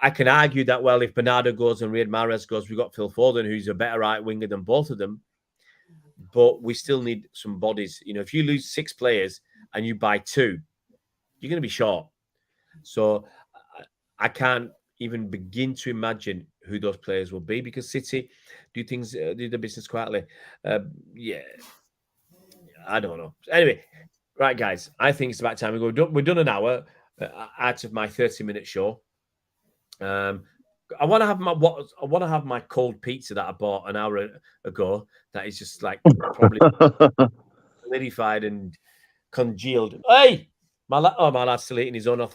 I can argue that, well, if Bernardo goes and Riyad Mahrez goes, we've got Phil Foden, who's a better right winger than both of them. But we still need some bodies. You know, if you lose 6 players and you buy 2, you're going to be short. So I can't even begin to imagine who those players will be, because City do the business quietly. Yeah, I don't know. Anyway, right, guys, I think it's about time we go. We're done an hour out of my 30-minute show. I want to have my cold pizza that I bought an hour ago. That is just like probably solidified and congealed. Hey, my lad's still eating his own. I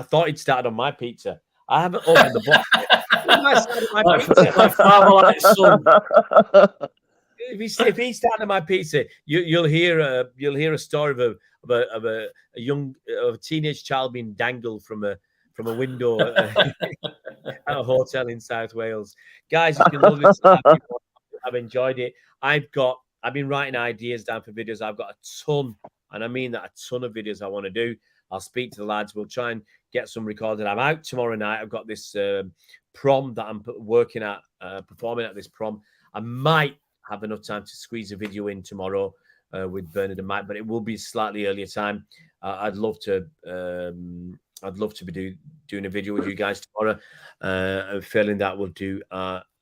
thought he'd started on my pizza. I haven't opened the box yet. If he started on my pizza, you'll hear a story of a teenage child being dangled from a window at a hotel in South Wales. Guys, it's been lovely. I've enjoyed it. I've been writing ideas down for videos. I've got a ton, and I mean that, a ton of videos I want to do. I'll speak to the lads. We'll try and get some recorded. I'm out tomorrow night. I've got this prom that I'm working at, performing at this prom. I might have enough time to squeeze a video in tomorrow with Bernard and Mike, but it will be slightly earlier time. I'd love to be doing a video with you guys tomorrow. I'm feeling that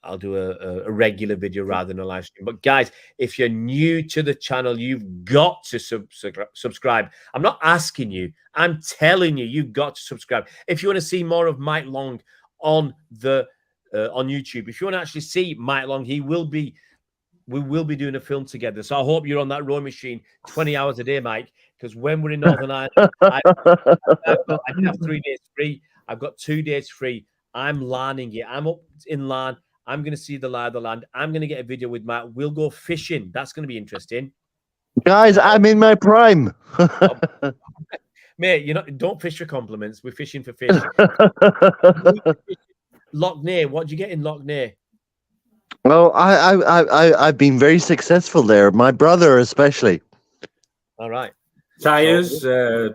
I'll do a regular video rather than a live stream. But guys, if you're new to the channel, you've got to subscribe. I'm not asking you. I'm telling you, you've got to subscribe. If you want to see more of Mike Long on YouTube, if you want to actually see Mike Long, we will be doing a film together. So I hope you're on that rowing machine 20 hours a day, Mike, because when we're in Northern Ireland, I have 3 days free. I've got 2 days free. I'm landing it. I'm up in land. I'm going to see the lie of the land. I'm going to get a video with Matt. We'll go fishing. That's going to be interesting. Guys, I'm in my prime. Mate, don't fish for compliments. We're fishing for fish. Loch Ness. What do you get in Loch Ness? Well, I've been very successful there. My brother especially. All right. Tires,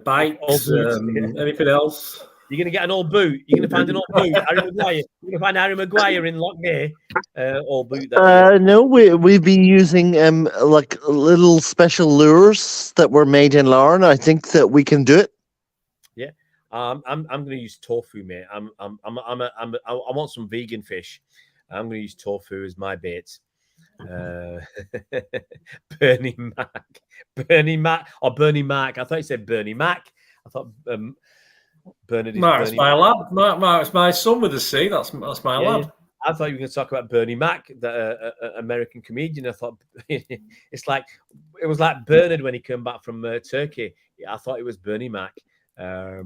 bikes, anything else? You're going to get an old boot. You're going to find an old boot. Harry Maguire. You're going to find Harry Maguire in Loch Ness. Old boot. No, we've been using like little special lures that were made in Lauren. I think that we can do it. Yeah. I'm going to use tofu, mate. I want some vegan fish. I'm going to use tofu as my bait. Bernie Mac. I thought you said Bernie Mac. I thought Bernard is Mark's Bernie my Mac. lad. Mark's my son with a C. That's my lad. Yeah. I thought you were going to talk about Bernie Mac, the American comedian. I thought it was like Bernard when he came back from Turkey. I thought it was Bernie Mac. Yeah,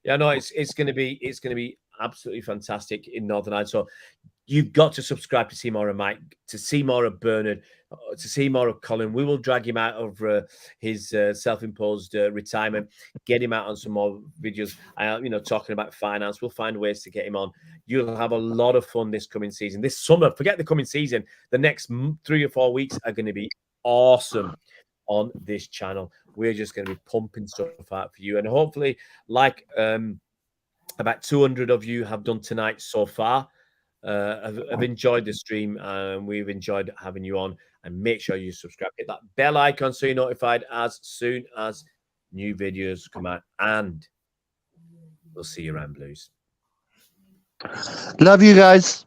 no, it's going to be absolutely fantastic in Northern Ireland. So you've got to subscribe to see more of Mike, to see more of Bernard, to see more of Colin. We will drag him out of his self-imposed retirement, get him out on some more videos, talking about finance. We'll find ways to get him on. You'll have a lot of fun this coming season. This summer, forget the coming season, the next 3 or 4 weeks are going to be awesome on this channel. We're just going to be pumping stuff out for you. And hopefully, like about 200 of you have done tonight so far, have enjoyed the stream, and we've enjoyed having you on. And make sure you subscribe, hit that bell icon so you're notified as soon as new videos come out. And we'll see you around, Blues. Love you guys.